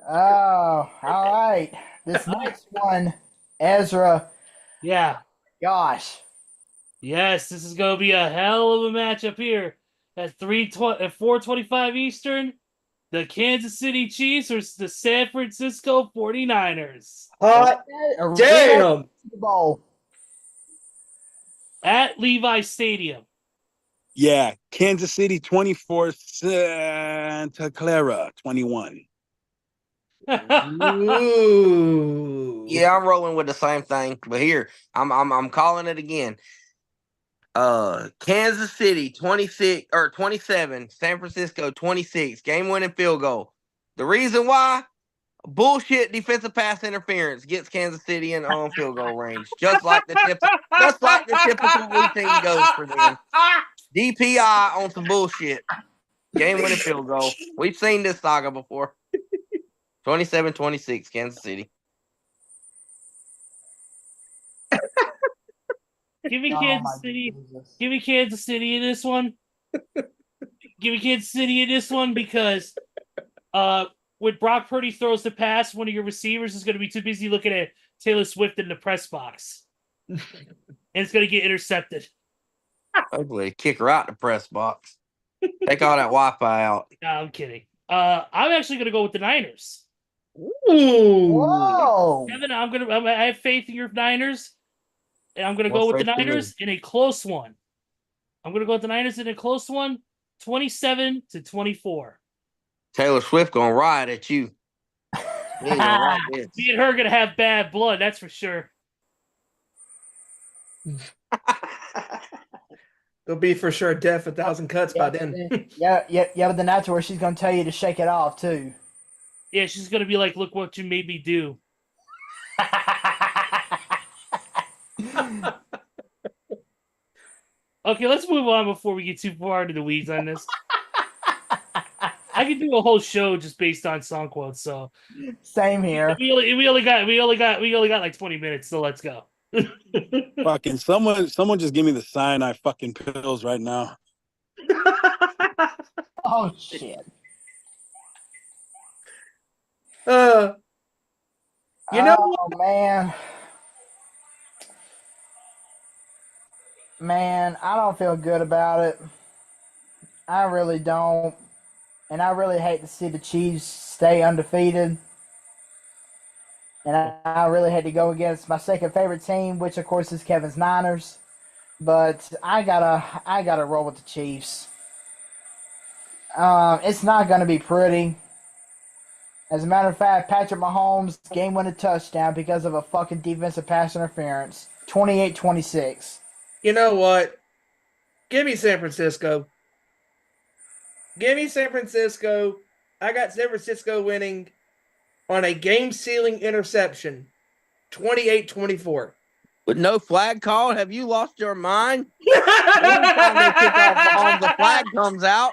all right. This next one, Ezra.
Yeah.
Gosh.
Yes, this is going to be a hell of a matchup here at 4:25 Eastern. The Kansas City Chiefs versus the San Francisco 49ers.
Hot damn!
Super Bowl.
At Levi Stadium.
Yeah, Kansas City 24, Santa Clara 21.
Ooh.
Yeah, I'm rolling with the same thing. But here, I'm calling it again. Kansas City 26 or 27, San Francisco 26, game-winning field goal. The reason why? Bullshit defensive pass interference gets Kansas City in on field goal range, just like the typical routine goes for them. DPI on some bullshit. Game-winning field goal. We've seen this saga before. 27-26, Kansas City.
Give me
Oh,
Kansas
my
City.
Jesus.
Give me Kansas City in this one. Give me Kansas City in this one because when Brock Purdy throws the pass, one of your receivers is going to be too busy looking at Taylor Swift in the press box. And it's going to get intercepted.
Hopefully, kick her out the press box. Take all that Wi-Fi out.
No, I'm kidding. I'm actually going to go with the Niners.
Ooh.
Whoa.
Kevin, I have faith in your Niners. And I'm going to go
Well,
with the
faith in me.
Niners in a close one. I'm going to go with the Niners in a close one, 27-24.
Taylor Swift gonna ride at you. He ain't gonna like this.
Me and her are going to have bad blood, that's for sure.
There'll be for sure death 1,000 cuts by then.
yeah, but then that's where she's gonna tell you to shake it off too.
Yeah, she's going to be like, look what you made me do. Okay, let's move on before we get too far into the weeds on this. I could do a whole show just based on song quotes. So
Same here.
we only got like 20 minutes. So let's go.
Fucking someone just give me the cyanide fucking pills right now.
Oh shit.
You know
Oh man. Man, I don't feel good about it. I really don't. And I really hate to see the Chiefs stay undefeated. And I really had to go against my second favorite team, which of course is Kevin's Niners. But I gotta roll with the Chiefs. It's not gonna be pretty. As a matter of fact, Patrick Mahomes game-winning touchdown because of a fucking defensive pass interference. 28-26.
You know what? Give me San Francisco. Give me San Francisco. I got San Francisco winning on a game-sealing interception. 28-24.
With no flag call, have you lost your mind? Anytime they kick off Mahomes, the flag comes out.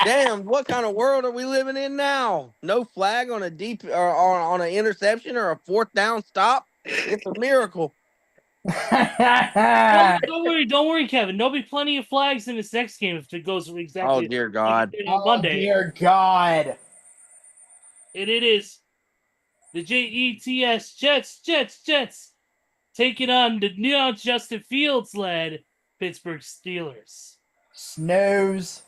Damn, what kind of world are we living in now? No flag on a deep or on an interception or a fourth down stop? It's a miracle.
Don't worry, Kevin. There'll be plenty of flags in this next game if it goes exactly.
Oh dear God!
On Monday.
Dear God!
And it is the Jets taking on the new Justin Fields-led Pittsburgh Steelers.
Snooze.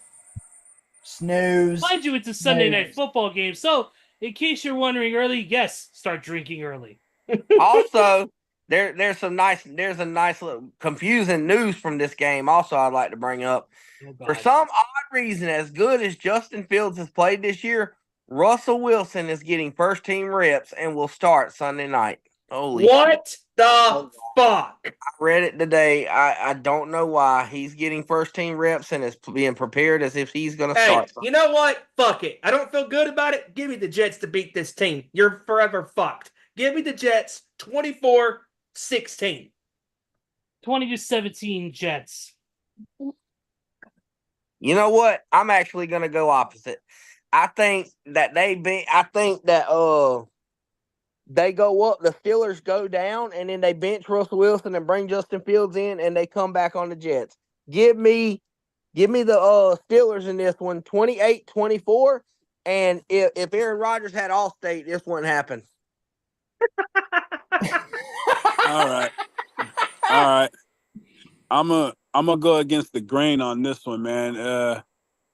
Mind you, it's a Sunday night football game, so in case you're wondering early, yes, start drinking early.
Also, there's a nice little confusing news from this game. Also, I'd like to bring up for some odd reason, as good as Justin Fields has played this year, Russell Wilson is getting first team reps and will start Sunday night. Holy
what
shit.
the fuck?
I read it today. I don't know why he's getting first team reps and is being prepared as if he's going to start.
You know what? Fuck it. I don't feel good about it. Give me the Jets to beat this team. You're forever fucked. Give me the Jets 24-16.
20-17 Jets.
You know what? I'm actually going to go opposite. I think that They go up, the Steelers go down, and then they bench Russell Wilson and bring Justin Fields in, and they come back on the Jets. Give me the Steelers in this one, 28-24. And if Aaron Rodgers had Allstate, this wouldn't happen.
All right. All right. I'm gonna go against the grain on this one, man.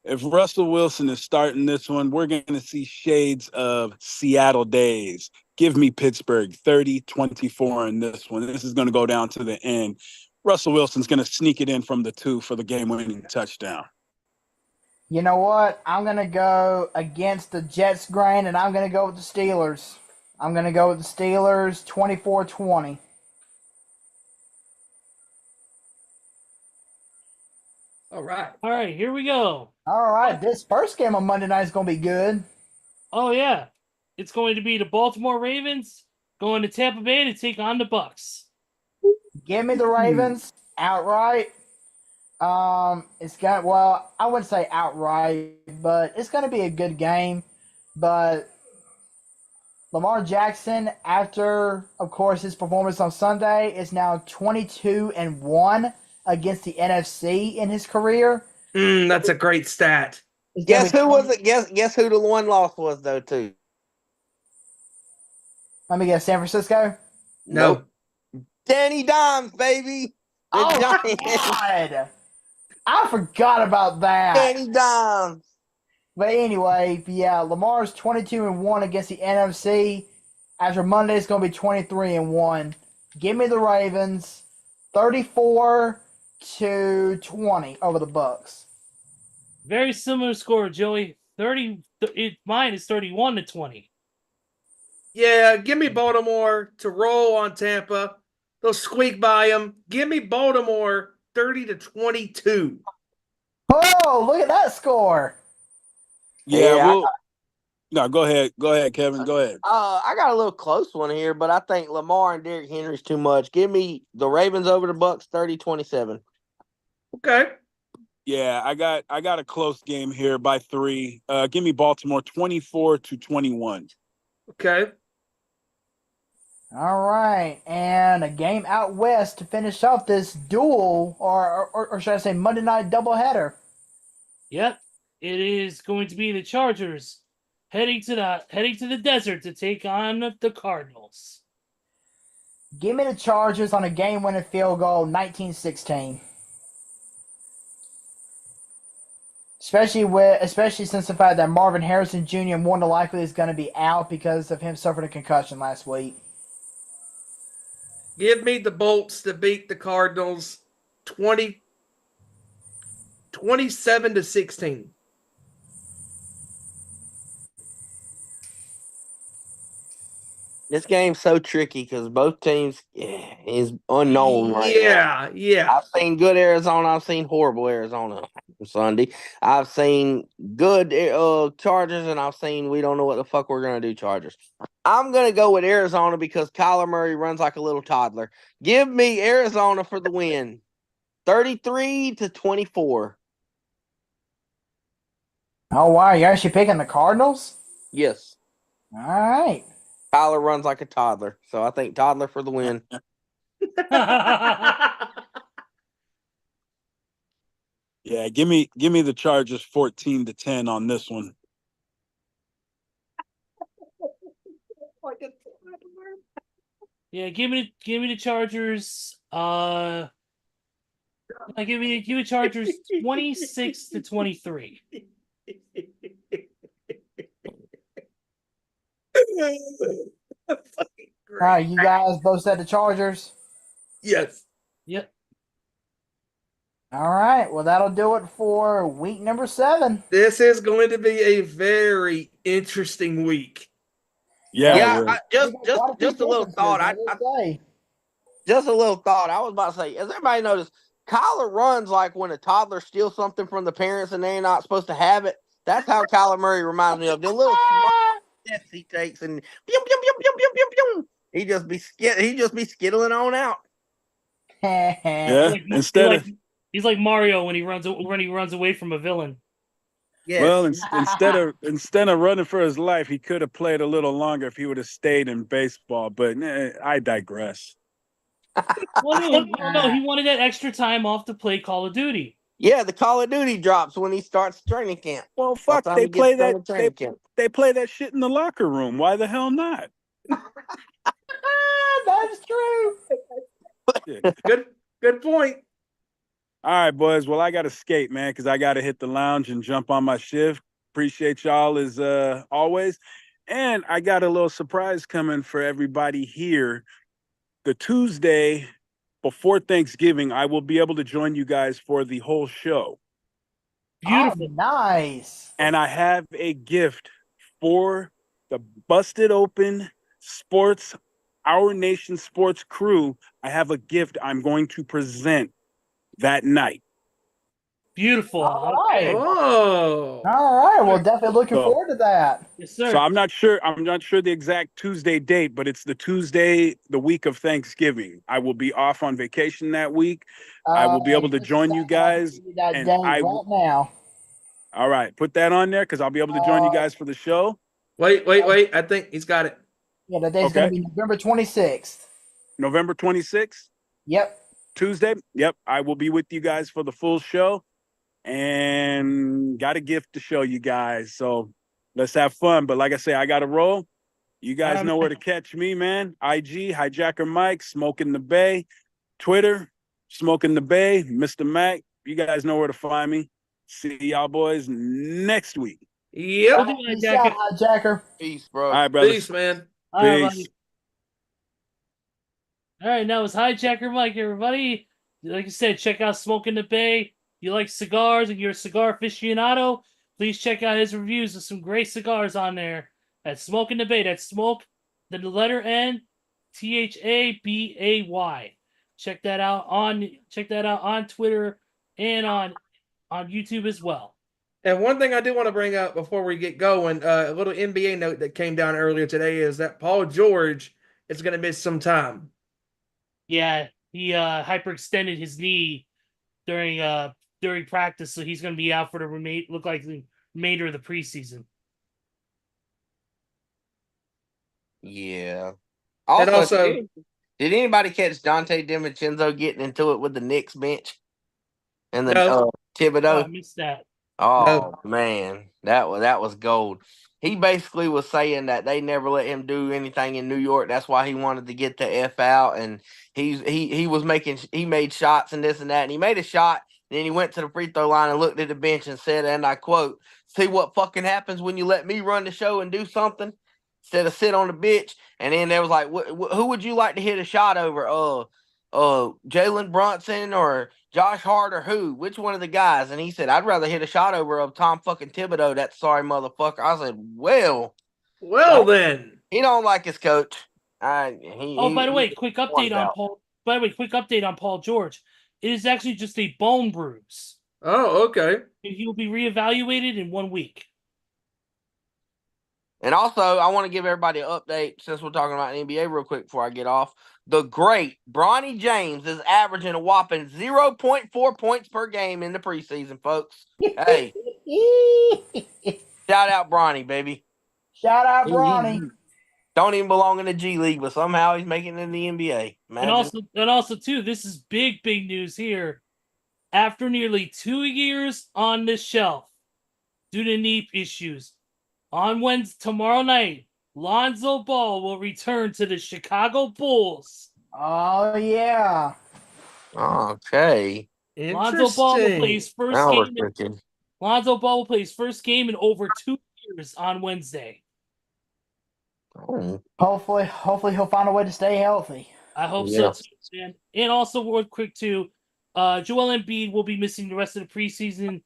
If Russell Wilson is starting this one, we're going to see shades of Seattle days. Give me Pittsburgh 30-24 in this one. This is going to go down to the end. Russell Wilson's going to sneak it in from the 2 for the game-winning touchdown.
You know what? I'm going to go against the Jets grain, and I'm going to go with the Steelers. I'm going to go with the Steelers 24-20.
All right.
All right, here we go.
All right, this first game on Monday night is going to be good.
Oh yeah, it's going to be the Baltimore Ravens going to Tampa Bay to take on the Bucks.
Give me the Ravens outright. It's got, well, I wouldn't say outright, but it's going to be a good game. But Lamar Jackson, after, of course, his performance on Sunday, is now 22-1 against the NFC in his career.
That's a great stat.
Guess who was it? Guess who the one loss was though too?
Let me guess, San Francisco?
No.
Danny Dimes, baby.
Oh, God. I forgot about that.
Danny Dimes.
But anyway, yeah, Lamar's 22-1 against the NFC. After Monday, it's going to be 23-1. Give me the Ravens 34-20 over the Bucks.
Very similar score, Joey. Mine is 31-20.
Yeah, give me Baltimore to roll on Tampa. They'll squeak by them. Give me Baltimore 30-22.
Oh, look at that score.
Yeah, no, go ahead. Go ahead, Kevin. Go ahead.
I got a little close one here, but I think Lamar and Derrick Henry's too much. Give me the Ravens over the Bucks 30-27.
Okay.
Yeah, I got a close game here by 3. Give me Baltimore 24-21.
Okay.
All right, and a game out west to finish off this duel, or should I say Monday night doubleheader.
Yep, it is going to be the Chargers heading to the desert to take on the Cardinals.
Give me the Chargers on a game-winning field goal, 19-16. Especially since the fact that Marvin Harrison Jr. more than likely is going to be out because of him suffering a concussion last week.
Give me the Bolts to beat the Cardinals 27-16.
This game's so tricky because both teams is unknown right now.
Yeah.
I've seen good Arizona. I've seen horrible Arizona on Sunday. I've seen good Chargers, and I've seen we don't know what the fuck we're going to do Chargers. I'm going to go with Arizona because Kyler Murray runs like a little toddler. Give me Arizona for the win, 33-24.
Oh, wow, you're actually picking the Cardinals?
Yes.
All right.
Kyler runs like a toddler, so I think toddler for the win.
Yeah, give me the Chargers 14-10 on this one.
Yeah, give me the Chargers. Give me Chargers 26-23.
All right, you guys both said the Chargers?
Yes.
Yep.
All right, well, that'll do it for week number 7.
This is going to be a very interesting week.
Yeah. Just a little thought. Just a little thought. I was about to say, has everybody noticed Kyler runs like when a toddler steals something from the parents and they're not supposed to have it? That's how Kyler Murray reminds me of. The little small steps he takes and pew, pew, pew, pew, pew, pew, pew. He just be skittling on out.
Yeah. He's like
Mario when he runs away from a villain.
Yes.
Well, instead of running for his life, he could have played a little longer if he would have stayed in baseball. But I digress.
Well, no, he wanted that extra time off to play Call of Duty.
Yeah, the Call of Duty drops when he starts training camp.
Well, fuck, they play that shit in the locker room. Why the hell not?
That's true.
Good point.
All right, boys. Well, I got to skate, man, because I got to hit the lounge and jump on my shift. Appreciate y'all as always. And I got a little surprise coming for everybody here. The Tuesday before Thanksgiving, I will be able to join you guys for the whole show.
Beautiful.
Oh, nice.
And I have a gift for the Busted Open Sports, Our Nation Sports crew. I have a gift I'm going to present that night.
Beautiful.
All
Okay.
right.
Oh.
All right. Well, definitely looking forward to that.
Yes, sir.
So I'm not sure the exact Tuesday date, but it's the Tuesday, the week of Thanksgiving. I will be off on vacation that week. I will be able to join you guys.
That day right now.
All right, put that on there because I'll be able to join you guys for the show.
Wait. I think he's got it.
Yeah, the day's going to be November 26th.
November 26th?
Yep.
Tuesday? Yep. I will be with you guys for the full show and got a gift to show you guys. So let's have fun. But like I say, I got to roll. You guys know where to catch me, man. IG, Hijacker Mike, Smoking the Bay. Twitter, Smoking the Bay, Mr. Mac. You guys know where to find me. See y'all boys next week.
Yep.
Peace out, Hijacker.
Peace, bro.
All right, brother.
Peace, man.
All right,
Peace.
All right, now it's Hijacker Mike, everybody. Like I said, check out Smoke in the Bay. You like cigars and you're a cigar aficionado, please check out his reviews of some great cigars on there at Smoke in the Bay. That's Smoke, the letter N, THABAY. Check that out on Twitter and on YouTube as well.
And one thing I do want to bring up before we get going, a little NBA note that came down earlier today is that Paul George is going to miss some time.
Yeah, he hyperextended his knee during practice, so he's going to be out for the remainder of the preseason.
Yeah.
And also,
did anybody catch Dante DiVincenzo getting into it with the Knicks bench and the Thibodeau?
Oh, I missed that.
Oh man, that was gold. He basically was saying that they never let him do anything in New York. That's why he wanted to get the F out. And he made shots and this and that. And he made a shot. And then he went to the free throw line and looked at the bench and said, and I quote, "See what fucking happens when you let me run the show and do something instead of sit on the bench." And then there was like, who would you like to hit a shot over? Jalen Brunson or Josh Hart or who? Which one of the guys? And he said, "I'd rather hit a shot over of Tom fucking Thibodeau, that sorry motherfucker." I said, well
then.
he don't like his coach.
By the way, quick update on Paul. By the way, quick update on Paul George. It is actually just a bone bruise.
Oh, okay.
And he will be reevaluated in 1 week.
And also, I want to give everybody an update since we're talking about the NBA real quick before I get off. The great Bronny James is averaging a whopping 0.4 points per game in the preseason, folks. Hey, shout out Bronny, baby.
Shout out Bronny.
Don't even belong in the G League, but somehow he's making it in the NBA. Imagine.
And also too, this is big news here. After nearly 2 years on this shelf due to knee issues, on Wednesday, tomorrow night, Lonzo Ball will return to the Chicago Bulls.
Oh, yeah.
Okay.
Lonzo Ball will play his first game. Lonzo Ball will play his first game in over 2 years on Wednesday.
Oh.
Hopefully he'll find a way to stay healthy.
I hope so too, man. And also, real quick too, Joel Embiid will be missing the rest of the preseason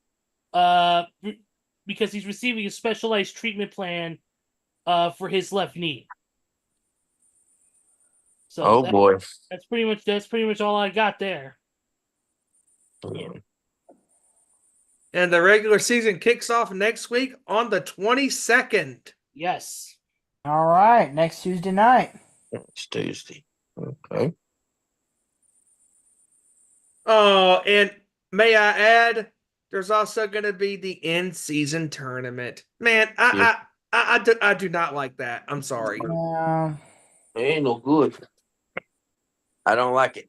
because he's receiving a specialized treatment plan for his left knee. So
boy,
that's pretty much all I got there.
And the regular season kicks off next week on the 22nd.
Yes.
All right, next Tuesday night.
It's Tuesday. Okay.
Oh, and may I add, there's also going to be the in-season tournament. Man, I do not like that. I'm sorry.
It ain't no good. I don't like it.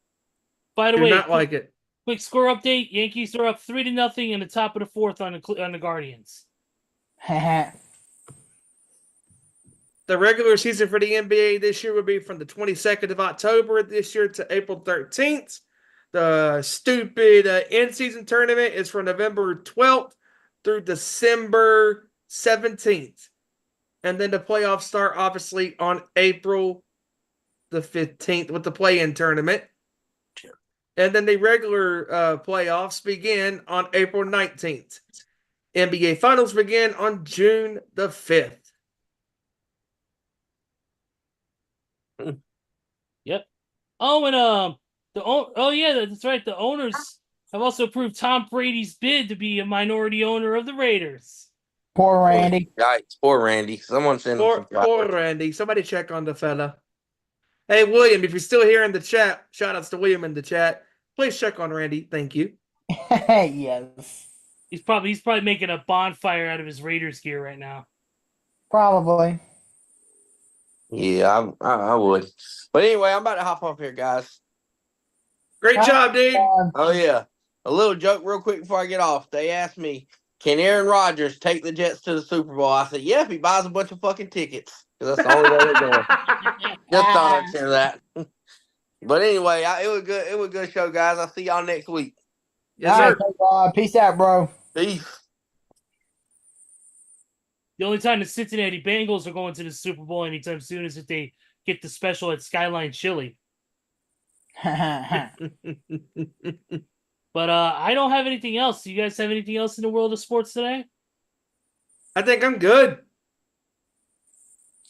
By the
Do
way,
not like it.
quick score update: Yankees are up 3-0 in the top of the fourth on the Guardians.
The regular season for the NBA this year will be from the 22nd of October this year to April 13th. The stupid in-season tournament is from November 12th through December 17th. And then the playoffs start, obviously, on April the 15th with the play-in tournament. And then the regular playoffs begin on April 19th. NBA Finals begin on June the 5th.
Yep. Oh, and that's right. The owners have also approved Tom Brady's bid to be a minority owner of the Raiders.
Poor Randy.
Yikes, poor Randy. Someone send him some flowers.
Poor Randy. Somebody check on the fella. Hey, William, if you're still here in the chat, shout outs to William in the chat. Please check on Randy. Thank you.
Yes.
He's probably making a bonfire out of his Raiders gear right now.
Probably.
Yeah, I would. But anyway, I'm about to hop off here, guys.
Great job, dude.
Oh, yeah. A little joke real quick before I get off. They asked me, can Aaron Rodgers take the Jets to the Super Bowl? I said, yeah, if he buys a bunch of fucking tickets. Because that's the only way they're going. Just thought I'd share that. But anyway, it was good. It was a good show, guys. I'll see y'all next week.
Yes, sir.
Right, peace out, bro.
Peace.
The only time the Cincinnati Bengals are going to the Super Bowl anytime soon is if they get the special at Skyline Chili. But I don't have anything else. Do you guys have anything else in the world of sports today?
I think I'm good.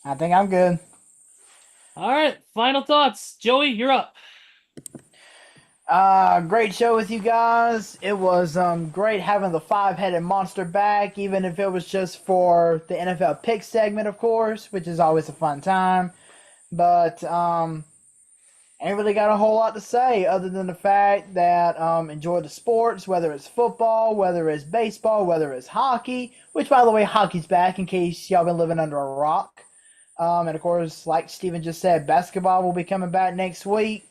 I think I'm good.
All right. Final thoughts. Joey, you're up.
Great show with you guys. It was great having the five-headed monster back, even if it was just for the NFL pick segment, of course, which is always a fun time. But ain't really got a whole lot to say other than the fact that enjoy the sports, whether it's football, whether it's baseball, whether it's hockey, which, by the way, hockey's back in case y'all been living under a rock. And, of course, like Steven just said, basketball will be coming back next week.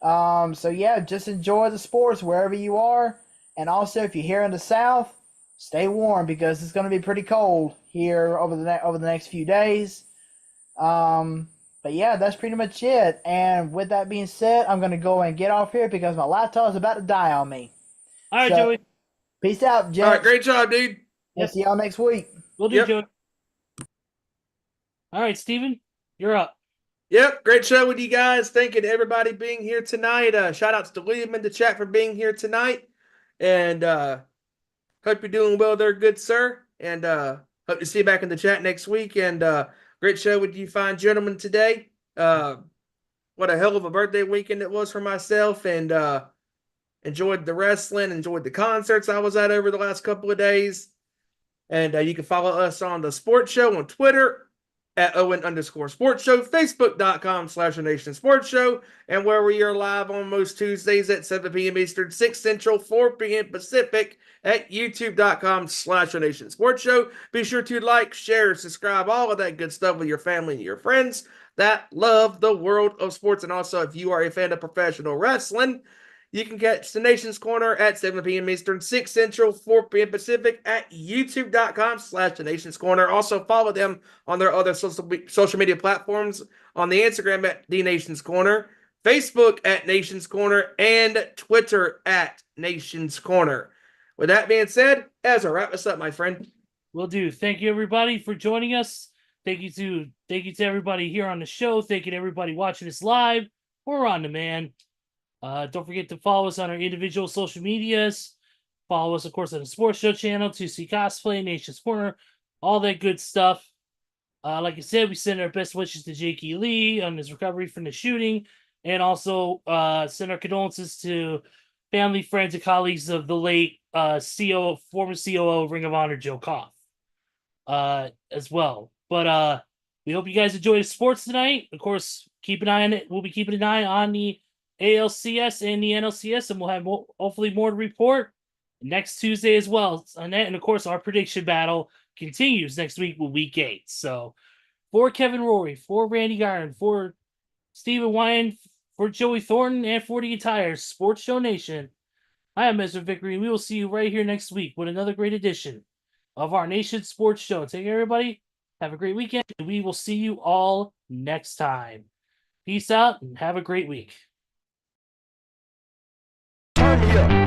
So, yeah, just enjoy the sports wherever you are. And also, if you're here in the South, stay warm because it's going to be pretty cold here over the next few days. But, yeah, that's pretty much it. And with that being said, I'm going to go and get off here because my laptop is about to die on me.
All right, Joey.
Peace out, Jeff.
All right, great job, dude.
Yep. See y'all next week.
We'll do, Joey. All right, Steven, you're up.
Yep, great show with you guys. Thank you to everybody being here tonight. Shout outs to William in the chat for being here tonight. And hope you're doing well there, good sir. And hope to see you back in the chat next week. And great show with you fine gentlemen today. What a hell of a birthday weekend it was for myself. And enjoyed the wrestling, enjoyed the concerts I was at over the last couple of days. And you can follow us on the Sports Show on Twitter at Owen_Sports Show, Facebook.com/Nation Sports Show, and where we are live on most Tuesdays at 7 p.m. Eastern, 6 Central, 4 p.m. Pacific at YouTube.com/Nation Sports Show. Be sure to like, share, subscribe, all of that good stuff with your family and your friends that love the world of sports. And also, if you are a fan of professional wrestling, you can catch the Nation's Corner at 7 p.m. Eastern, 6 Central, 4 p.m. Pacific at youtube.com/The Nation's Corner. Also follow them on their other social media platforms on the Instagram at The Nation's Corner, Facebook at Nation's Corner, and Twitter at Nation's Corner. With that being said, as I wrap this up, my friend.
Will do. Thank you, everybody, for joining us. Thank you to everybody here on the show. Thank you to everybody watching us live or on demand. Don't forget to follow us on our individual social medias. Follow us, of course, on the Sports Show channel, 2C Cosplay, Nation's Corner, all that good stuff. Like I said, we send our best wishes to Jakey Lee on his recovery from the shooting, and also send our condolences to family, friends, and colleagues of the late former COO of Ring of Honor, Joe Koff, as well. But we hope you guys enjoy the sports tonight. Of course, keep an eye on it. We'll be keeping an eye on the ALCS and the NLCS, and we'll have hopefully more to report. next Tuesday as well. And of course, our prediction battle continues next week with Week 8. So for Kevin Rory, for Randy Garn, for Stephen Wyand, for Joey Thornton, and for the entire Sports Show Nation, I am Mr. Vickery, and we will see you right here next week with another great edition of our Nation Sports Show. Take care, everybody. Have a great weekend, and we will see you all next time. Peace out, and have a great week.
Turn me up.